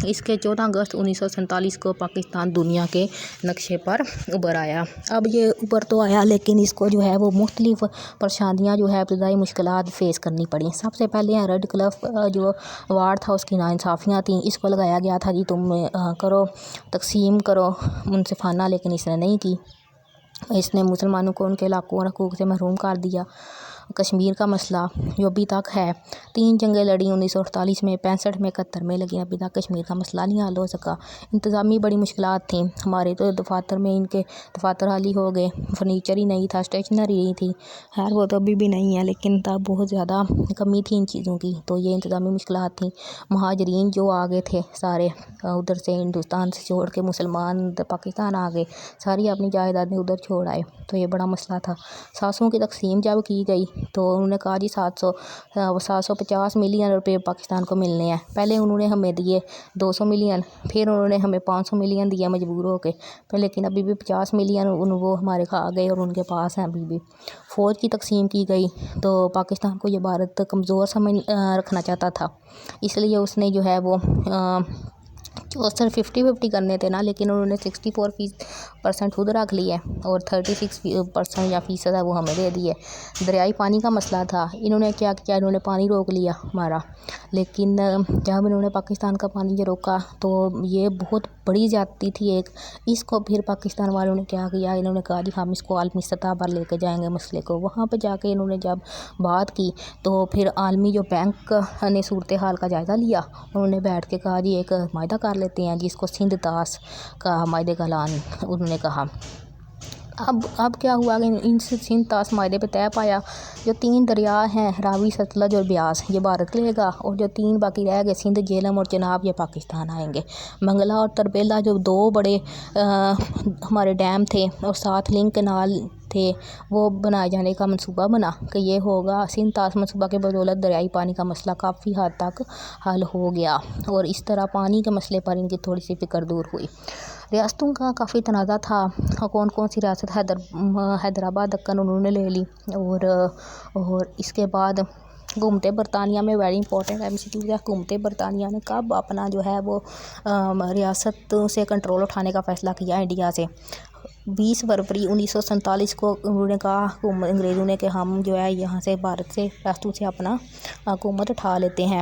اس کے 14 اگست 1947 کو پاکستان دنیا کے نقشے پر ابھر آیا۔ اب یہ ابھر تو آیا، لیکن اس کو جو ہے وہ مختلف پریشانیاں جو ہے ابتدائی مشکلات فیس کرنی پڑیں۔ سب سے پہلے ریڈ کلف جو وارڈ تھا، اس کی ناانصافیاں تھیں، اس کو لگایا گیا تھا جی تم کرو تقسیم کرو منصفانہ، لیکن اس نے نہیں کی۔ اس نے مسلمانوں کو ان کے علاقوں اور حقوق سے محروم کر دیا۔ کشمیر کا مسئلہ جو ابھی تک ہے، 3 جنگیں لڑی، 1948 میں، 65 میں، 71 میں لگی، ابھی تک کشمیر کا مسئلہ نہیں حل ہو سکا۔ انتظامی بڑی مشکلات تھیں ہمارے، تو دفاتر میں ان کے دفاتر خالی ہو گئے، فرنیچر ہی نہیں تھا، اسٹیشنری نہیں تھی، خیر وہ تو ابھی بھی نہیں ہے، لیکن تب بہت زیادہ کمی تھی ان چیزوں کی، تو یہ انتظامی مشکلات تھیں۔ مہاجرین جو آگے تھے سارے ادھر سے ہندوستان سے چھوڑ کے مسلمان پاکستان آ گئے، ساری اپنی جائیدادیں ادھر چھوڑ آئے، تو یہ بڑا مسئلہ تھا۔ ساسوں کی تقسیم جب کی گئی تو انہوں نے کہا جی 750 ملین روپے پاکستان کو ملنے ہیں۔ پہلے انہوں نے ہمیں دیے 200 ملین، پھر انہوں نے ہمیں 500 ملین دیا مجبور ہو کے، لیکن ابھی بھی 50 ملین وہ ہمارے کھا گئے اور ان کے پاس ہیں ابھی بھی۔ فوج کی تقسیم کی گئی تو پاکستان کو یہ بھارت کمزور سمجھ رکھنا چاہتا تھا، اس لیے اس نے جو ہے وہ جو صرف 50-50 کرنے تھے نا، لیکن انہوں نے 64% خود رکھ لی ہے، اور 36% یا فیصد ہے وہ ہمیں دے دیے۔ دریائی پانی کا مسئلہ تھا، انہوں نے کیا کیا، انہوں نے پانی روک لیا ہمارا، لیکن جب انہوں نے پاکستان کا پانی روکا تو یہ بہت بڑی زیادتی تھی ایک۔ اس کو پھر پاکستان والوں نے کیا کیا، انہوں نے کہا جی ہم اس کو عالمی سطح پر لے کے جائیں گے مسئلے کو۔ وہاں پہ جا کے انہوں نے جب بات کی تو پھر عالمی جو بینک نے صورتحال کا جائزہ لیا، انہوں نے بیٹھ کے کہا جی ایک معاہدہ کر لیتے ہیں، جس کو سندھ طاس کا معاہدے کا اعلان انہوں نے کہا۔ اب کیا ہوا کہ ان سے سندھ طاس معاہدے پہ طے پایا، جو 3 دریا ہیں راوی، ستلج اور بیاس، یہ بھارت لے گا، اور جو 3 باقی رہ گئے سندھ، جہلم اور چناب، یہ پاکستان آئیں گے۔ منگلا اور تربیلا جو 2 بڑے ہمارے ڈیم تھے اور 7 لنک کنال تھے، وہ بنائے جانے کا منصوبہ بنا کہ یہ ہوگا۔ سندھ طاس منصوبہ کے بدولت دریائی پانی کا مسئلہ کافی حد تک حل ہو گیا، اور اس طرح پانی کے مسئلے پر ان کی تھوڑی سی فکر دور ہوئی۔ ریاستوں کا کافی تنازع تھا، کون کون سی ریاست، حیدرآباد دکن انہوں نے لے لی، اور اس کے بعد حکومت برطانیہ میں ویری امپورٹنٹ ہے، حکومت برطانیہ نے کب اپنا جو ہے وہ ریاست سے کنٹرول اٹھانے کا فیصلہ کیا انڈیا سے، 20 فروری 1947 کو انہوں نے کہا انگریزوں نے کہ ہم جو ہے یہاں سے بھارت سے ریاستوں سے اپنا حکومت اٹھا لیتے ہیں۔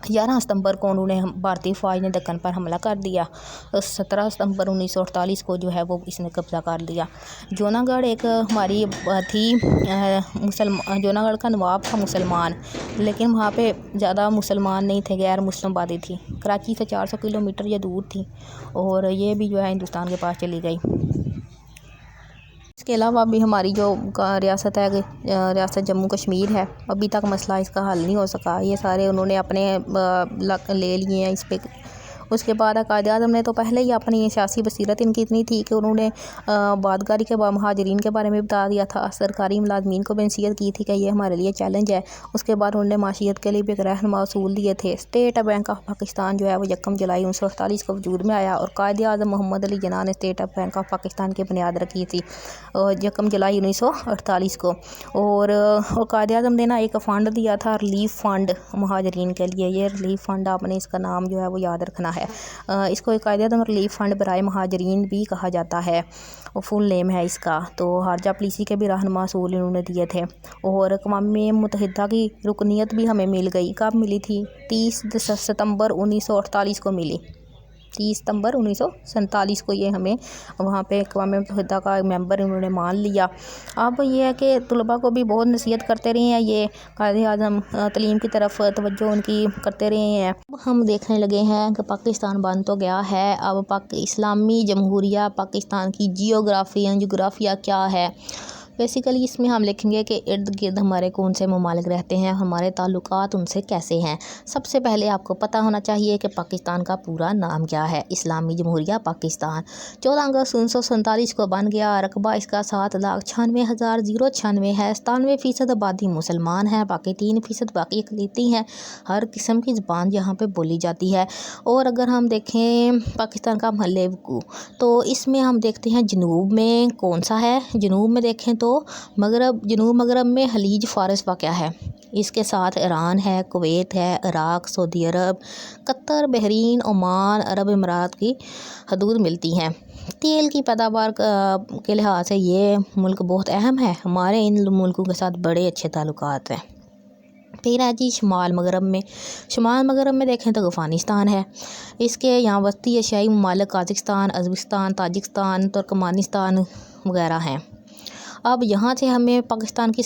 11 ستمبر کو انہوں نے بھارتی فوج نے دکن پر حملہ کر دیا، 17 ستمبر 1948 کو جو ہے وہ اس نے قبضہ کر لیا۔ جوناگڑھ ایک ہماری تھی، جوناگڑھ کا نواب تھا مسلمان، لیکن وہاں پہ زیادہ مسلمان نہیں تھے، غیر مسلم آبادی تھی، کراچی سے 400 کلومیٹر یہ دور تھی، اور یہ بھی جو ہے ہندوستان کے پاس چلی گئی۔ اس کے علاوہ بھی ہماری جو ریاست ہے، ریاست جموں کشمیر ہے، ابھی تک مسئلہ اس کا حل نہیں ہو سکا، یہ سارے انہوں نے اپنے لے لیے ہیں اس پہ۔ اس کے بعد قائد اعظم نے تو پہلے ہی اپنی سیاسی بصیرت ان کی اتنی تھی کہ انہوں نے آبادکاری کے مہاجرین کے بارے میں بتا دیا تھا، سرکاری ملازمین کو بھی نصیحت کی تھی کہ یہ ہمارے لیے چیلنج ہے۔ اس کے بعد انہوں نے معیشت کے لیے بھی ایک رہنما اصول دیے تھے۔ اسٹیٹ بینک آف پاکستان جو ہے وہ 1 جولائی 1948 کو وجود میں آیا، اور قائد اعظم محمد علی جناح نے اسٹیٹ بینک آف پاکستان کی بنیاد رکھی تھی 1 جولائی 1948 کو، اور قائد اعظم نے ایک فنڈ دیا تھا، ریلیف فنڈ مہاجرین کے لیے۔ یہ ریلیف فنڈ آپ نے اس کا نام جو ہے وہ یاد رکھنا ہے، اس کو قائد اعظم ریلیف فنڈ برائے مہاجرین بھی کہا جاتا ہے، فل نیم ہے اس کا۔ تو خارجہ پالیسی کے بھی رہنما اصول انہوں نے دیے تھے، اور اقوام متحدہ کی رکنیت بھی ہمیں مل گئی۔ کب ملی تھی؟ 30 ستمبر 1948 کو ملی۔ 30 सितंबर 1947 को ये हमें वहाँ पे अक़वाम मुत्तहिदा का मेंबर उन्होंने मान लिया। अब ये है कि तलबा को भी बहुत नसीहत करते रहे हैं, ये कायदे आज़म तलीम की तरफ तवज्जो उनकी करते रहे हैं। अब हम देखने लगे हैं कि पाकिस्तान बन तो गया है, अब इस्लामी जमहूरिया पाकिस्तान की जियोग्राफिया क्या है। बेसिकली इसमें हम लिखेंगे कि इर्द गिर्द हमारे कौन से ममालिक रहते हैं, हमारे ताल्लुकात उनसे कैसे हैं। सबसे पहले आपको पता होना चाहिए कि पाकिस्तान का पूरा नाम क्या है। इस्लामी जमहूरिया पाकिस्तान 14 अगस्त 1947 को बन गया। रकबा इसका 7,96,096 है। 97% आबादी मुसलमान है, बाकी 3% बाकी अक़लीती हैं। हर किस्म की ज़बान यहाँ पर बोली जाती है। और अगर हम देखें पाकिस्तान का महल वक़ूअ, तो इसमें हम देखते हैं जनूब में कौन सा है। जनूब में देखें तो जनूब मगरब में खलीज फ़ारस वाक़या है। इसके साथ ईरान है, कुवैत है, इराक़, सऊदी अरब, कतर, बहरीन, ओमान, अरब अमीरात की हदूद मिलती हैं। तेल की पैदावार के लिहाज से ये मुल्क बहुत अहम है। हमारे इन मुल्कों के साथ बड़े अच्छे ताल्लुकात हैं। फिर है जी शुमाल मगरब में देखें तो अफ़गानिस्तान है। इसके यहाँ वस्ती एशियाई ममालिक कजाकिस्तान, उज़्बेकिस्तान, ताजिकिस्तान, तुर्कमानिस्तान वगैरह हैं। अब यहाँ से हमें पाकिस्तान की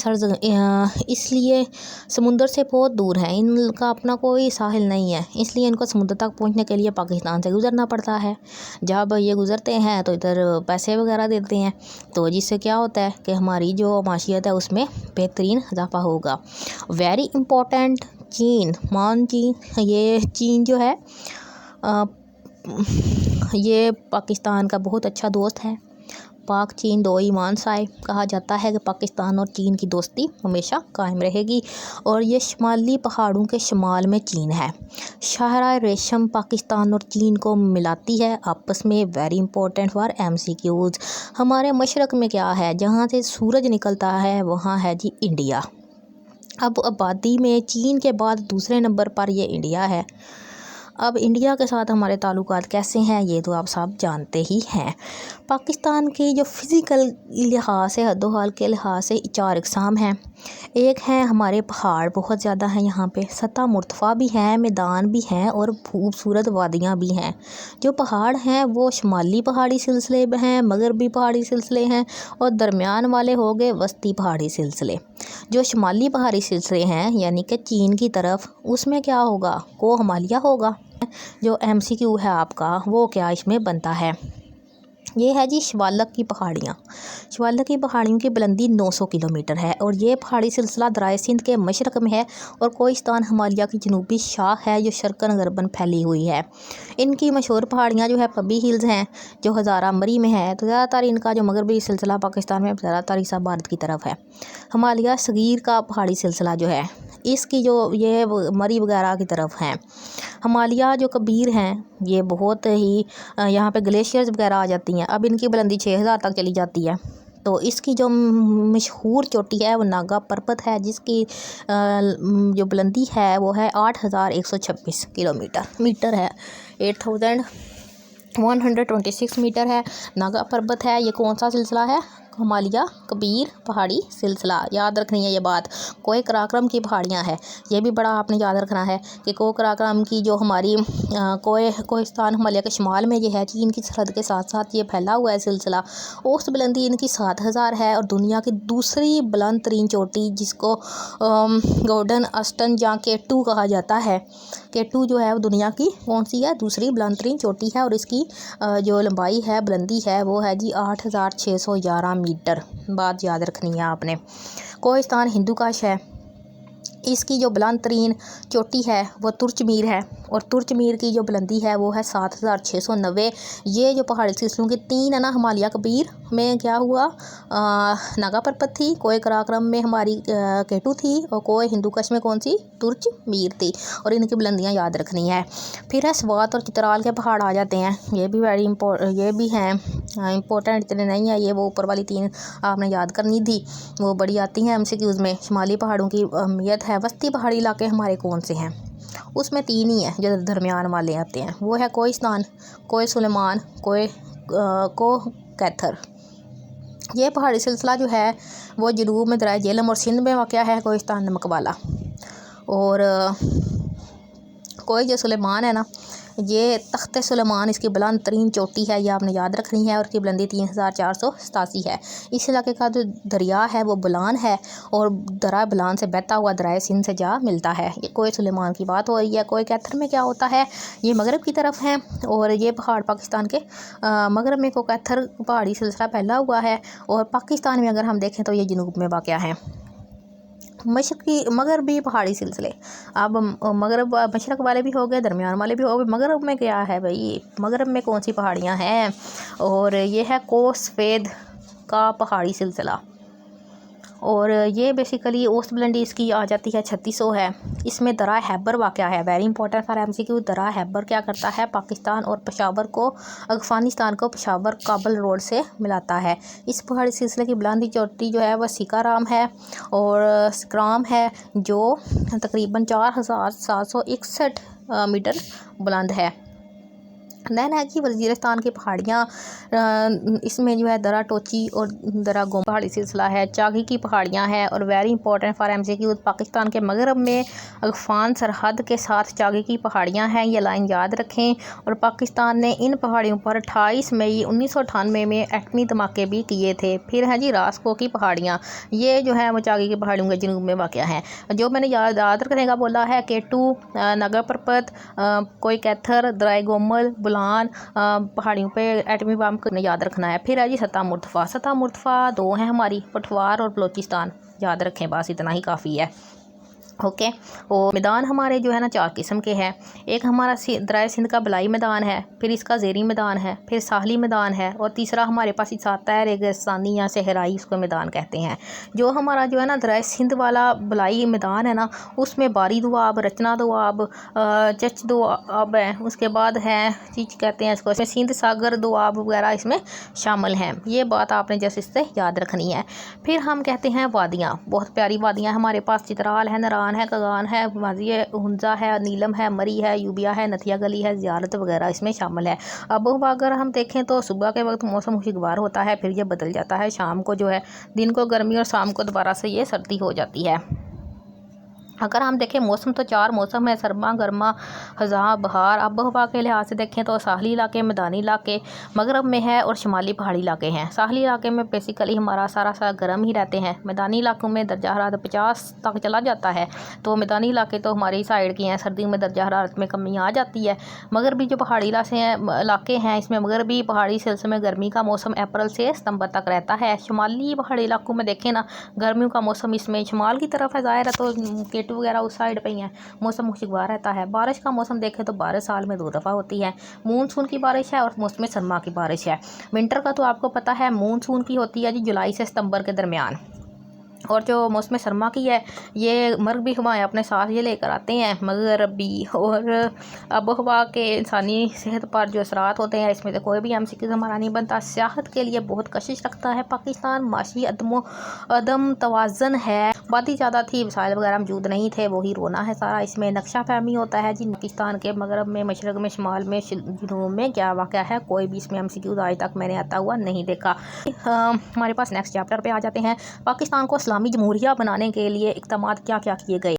इसलिए समुंदर से बहुत दूर है, इनका अपना कोई साहिल नहीं है, इसलिए इनको समुद्र तक पहुँचने के लिए पाकिस्तान से गुज़रना पड़ता है। जब ये गुज़रते हैं तो इधर पैसे वगैरह देते हैं, तो जिससे क्या होता है कि हमारी जो माशियत है उसमें बेहतरीन इजाफा होगा। वेरी इम्पोर्टेंट चीन, ये चीन जो है ये पाकिस्तान का बहुत अच्छा दोस्त है। पाक चीन दो ईमान साए कहा जाता है कि पाकिस्तान और चीन की दोस्ती हमेशा कायम रहेगी। और ये शुमाली पहाड़ों के शुमाल में चीन है। शाहराह रेशम पाकिस्तान और चीन को मिलाती है आपस में। Very important for MCQs। हमारे मशरक़ में क्या है, जहाँ से सूरज निकलता है वहाँ है जी इंडिया। अब आबादी में चीन के बाद दूसरे नंबर पर ये इंडिया है। अब इंडिया के साथ हमारे ताल्लुकात कैसे हैं ये तो आप सब जानते ही हैं। पाकिस्तान की जो फ़िज़िकल लिहाज से हद्दोहाल के लिहाज से 4 इक़साम हैं। एक है हमारे पहाड़ बहुत ज़्यादा हैं, यहाँ पे सतह मुर्तफ़ा भी हैं, मैदान भी हैं और खूबसूरत वादियाँ भी हैं। जो पहाड़ हैं वो शुमाली पहाड़ी सिलसिले में हैं, मगरबी पहाड़ी सिलसिले हैं और दरमियान वाले हो गए वस्ती पहाड़ी सिलसिले। जो शुमाली पहाड़ी सिलसिले हैं यानी कि चीन की तरफ, उसमें क्या होगा, को हिमालय होगा। जो MCQ है आपका वो क्या इसमें बनता है, ये है जी शिवालक की पहाड़ियाँ। शिवालक की पहाड़ियों की बुलंदी 900 किलोमीटर है और ये पहाड़ी सिलसिला दराए सिंध के मशरक़ में है और कोहिस्तान हिमालय की जनूबी शाख है जो शर्क़न गरबन फैली हुई है। इनकी मशहूर पहाड़ियाँ जो है पबी हिल्स हैं जो हज़ारा मरी में है। तो ज़्यादातर इनका जो मगरबी सिलसिला पाकिस्तान में ज़्यादातर हिस्सा भारत की तरफ है। हिमालय सगीर का पहाड़ी सिलसिला जो है इसकी जो ये मरी वगैरह की तरफ हैं। हिमालय जो कबीर हैं ये बहुत ही यहाँ पे ग्लेशियर्स वगैरह आ जाती हैं। अब इनकी बुलंदी 6000 तक चली जाती है। तो इसकी जो मशहूर चोटी है वो नागा पर्वत है जिसकी जो बुलंदी है वो है 8126 मीटर है। 8126 मीटर है, नागा पर्वत है। ये कौन सा सिलसिला है, हिमालय कबीर पहाड़ी सिलसिला। याद रखनी है ये बात। कोह कराक्रम की पहाड़ियाँ हैं, ये भी बड़ा आपने याद रखना है कि कोह कराक्रम की जो हमारी कोहिस्तान हिमालय के शुमाल में ये है, चीन की सरहद के साथ साथ ये फैला हुआ है सिलसिला। औसत बुलंदी इनकी 7000 है और दुनिया की दूसरी बुलंद तरीन चोटी जिसको गोल्डन अस्टन या K2 कहा जाता है, K2 जो है वो दुनिया की कौन सी है, दूसरी बुलंद तरीन चोटी है और इसकी जो लंबाई है बुलंदी है वो है जी 8611 मीटर। बात याद रखनी है आपने। कोहिस्तान हिंदू काश है, इसकी जो बुलंद तरीन चोटी है वो तुर्चमीर है और तुर्चमीर की जो बुलंदी है वो है 7690। ये जो पहाड़ी सिलसिलों की 3 है ना, हिमालय कबीर में क्या हुआ, नागा पर्वत थी, कोह कराक्रम में हमारी K2 थी और कोह हिंदू कश में कौन सी, तुर्चमीर थी। और इनकी बुलंदियाँ याद रखनी है। फिर है स्वात और चित्राल के पहाड़ आ जाते हैं, ये भी ये भी हैं इंपॉर्टेंट, इतने नहीं है ये, वो ऊपर वाली 3 आपने याद करनी थी, वो बड़ी आती हैं MCQs में। शुमाली पहाड़ों की अहमियत है। वस्ती पहाड़ी इलाके हमारे कौन से हैं, उसमें 3 ही हैं जो दरमियान वाले आते हैं, वो है कोहिस्तान, कोह सुलेमान, कोह कैथर। ये पहाड़ी सिलसिला जो है वो जनूब में दरिया झेलम और सिंध में वाक़या है, कोहिस्तान नमक वाला। और कोह जो सुलेमान है ना, یہ تخت سلیمان اس کی بلند ترین چوٹی ہے، یہ آپ نے یاد رکھنی ہے، اور اس کی بلندی 3487 ہے۔ اس علاقے کا جو دریا ہے وہ بولان ہے، اور دریا بولان سے بہتا ہوا دریائے سندھ سے جا ملتا ہے۔ یہ کوہ سلیمان کی بات ہو رہی ہے۔ کوہ کیتھر میں کیا ہوتا ہے؟ یہ مغرب کی طرف ہے، اور یہ پہاڑ پاکستان کے مغرب میں کوہ کیتھر پہاڑی سلسلہ پھیلا ہوا ہے، اور پاکستان میں اگر ہم دیکھیں تو یہ جنوب میں واقع ہے۔ مغربی پہاڑی سلسلے، اب مغرب مشرق والے بھی ہو گئے، درمیان والے بھی ہو گئے، مغرب میں کیا ہے بھائی؟ مغرب میں کون سی پہاڑیاں ہیں؟ اور یہ ہے کوہ سفید کا پہاڑی سلسلہ، اور یہ بیسیکلی اوسط بلندی اس کی آ جاتی ہے 3600 ہے۔ اس میں درہ خیبر واقع ہے، ویری امپورٹنٹ فار MCQ۔ درہ خیبر کیا کرتا ہے؟ پاکستان اور پشاور کو، افغانستان کو پشاور کابل روڈ سے ملاتا ہے۔ اس پہاڑی سلسلے کی بلندی چوٹی جو ہے وہ سکارام ہے، اور سکرام ہے، جو تقریباً 4761 میٹر بلند ہے۔ دین ہے کہ وزیرستان کی پہاڑیاں، اس میں جو ہے درہ ٹوچی اور درہ گوم پہاڑی سلسلہ ہے، چاگی کی پہاڑیاں ہیں، اور very important for MCQ، Pakistan کے مغرب میں افغان سرحد کے ساتھ چاگی کی پہاڑیاں ہیں، یہ لائن یاد رکھیں۔ اور پاکستان نے ان پہاڑیوں پر 28 مئی 1998 میں ایٹمی دھماکے بھی کیے تھے۔ پھر ہے جی راسکو کی پہاڑیاں، یہ جو ہے وہ چاگی کی پہاڑیوں کے جنوب میں واقع ہیں۔ جو میں نے یاد رکھنے کا بولا ہے، K2، ناگا پربت، کوہ کیتھر، درائے گومل، بولان پہاڑیوں پہ ایٹمی بم کو یاد رکھنا ہے۔ پھر ہے جی سطح مرتفع، سطح مرتفع دو ہیں ہماری، پٹوار اور بلوچستان، یاد رکھیں، بس اتنا ہی کافی ہے۔ اوکے، اور میدان ہمارے جو ہے نا 4 قسم کے ہیں۔ ایک ہمارا درائے سندھ کا بلائی میدان ہے، پھر اس کا زیریں میدان ہے، پھر ساحلی میدان ہے، اور تیسرا ہمارے پاس اس آتا ہے ریگستانی یا صحرائی، اس کو میدان کہتے ہیں۔ جو ہمارا جو ہے نا درائے سندھ والا بلائی میدان ہے نا، اس میں باری دوآب، رچنا دوآب، چچ دوآب ہے، اس کے بعد ہے چیچ کہتے ہیں اس کو، اس میں سندھ ساگر دوآب وغیرہ اس میں شامل ہیں۔ یہ بات آپ نے جیسے اس سے یاد رکھنی ہے۔ پھر ہم کہتے ہیں وادیاں، بہت پیاری وادیاں ہمارے پاس، چترال ہے، نران ہے، کگان ہے، وادی ہنزا ہے، نیلم ہے، مری ہے، یوبیا ہے، نتھیا گلی ہے، زیارت وغیرہ اس میں شامل ہے۔ اب اگر ہم دیکھیں تو صبح کے وقت موسم خوشگوار ہوتا ہے، پھر یہ بدل جاتا ہے، شام کو جو ہے دن کو گرمی اور شام کو دوبارہ سے یہ سردی ہو جاتی ہے۔ اگر ہم دیکھیں موسم تو 4 موسم ہے، سرما، گرما، خزاں، بہار۔ آب و ہوا کے لحاظ سے دیکھیں تو ساحلی علاقے، میدانی علاقے مغرب میں ہے، اور شمالی پہاڑی علاقے ہیں۔ ساحلی علاقے میں بیسیکلی ہمارا سارا گرم ہی رہتے ہیں، میدانی علاقوں میں درجہ حرارت 50 تک چلا جاتا ہے، تو میدانی علاقے تو ہماری سائڈ کی ہیں، سردیوں میں درجہ حرارت میں کمی آ جاتی ہے۔ مغربی جو پہاڑی علاقے ہیں، اس میں مغربی پہاڑی سلسلے میں گرمی کا موسم اپریل سے ستمبر تک رہتا ہے۔ شمالی پہاڑی علاقوں میں دیکھیں نا، گرمیوں کا موسم اس میں شمال کی طرف ہے، ظاہر ہے تو K2 وغیرہ اس سائڈ پہ ہی ہیں، موسم خوشگوار رہتا ہے۔ بارش کا موسم دیکھیں تو بارش سال میں 2 دفعہ ہوتی ہے، مونسون کی بارش ہے اور موسم سرما کی بارش ہے۔ ونٹر کا تو آپ کو پتہ ہے، مونسون کی ہوتی ہے جی جولائی سے ستمبر کے درمیان، اور جو موسم سرما کی ہے یہ مغربی ہوائیں اپنے ساتھ یہ لے کر آتے ہیں مغربی، اور آب و ہوا کے انسانی صحت پر جو اثرات ہوتے ہیں، اس میں سے کوئی بھی MCQ ہمارا نہیں بنتا۔ سیاحت کے لیے بہت کشش رکھتا ہے پاکستان، معاشی عدم توازن ہے، آبادی زیادہ تھی، وسائل وغیرہ موجود نہیں تھے، وہی رونا ہے سارا۔ اس میں نقشہ فہمی ہوتا ہے جی پاکستان کے مغرب میں، مشرق میں، شمال میں، جنوب میں کیا واقع ہے، کوئی بھی اس میں MCQ آج تک میں نے آتا ہوا نہیں دیکھا۔ ہمارے پاس نیکسٹ چیپٹر پہ آ جاتے ہیں، پاکستان کو اسلامی جمہوریہ بنانے کے لیے اقدامات کیا کیا کیے گئے۔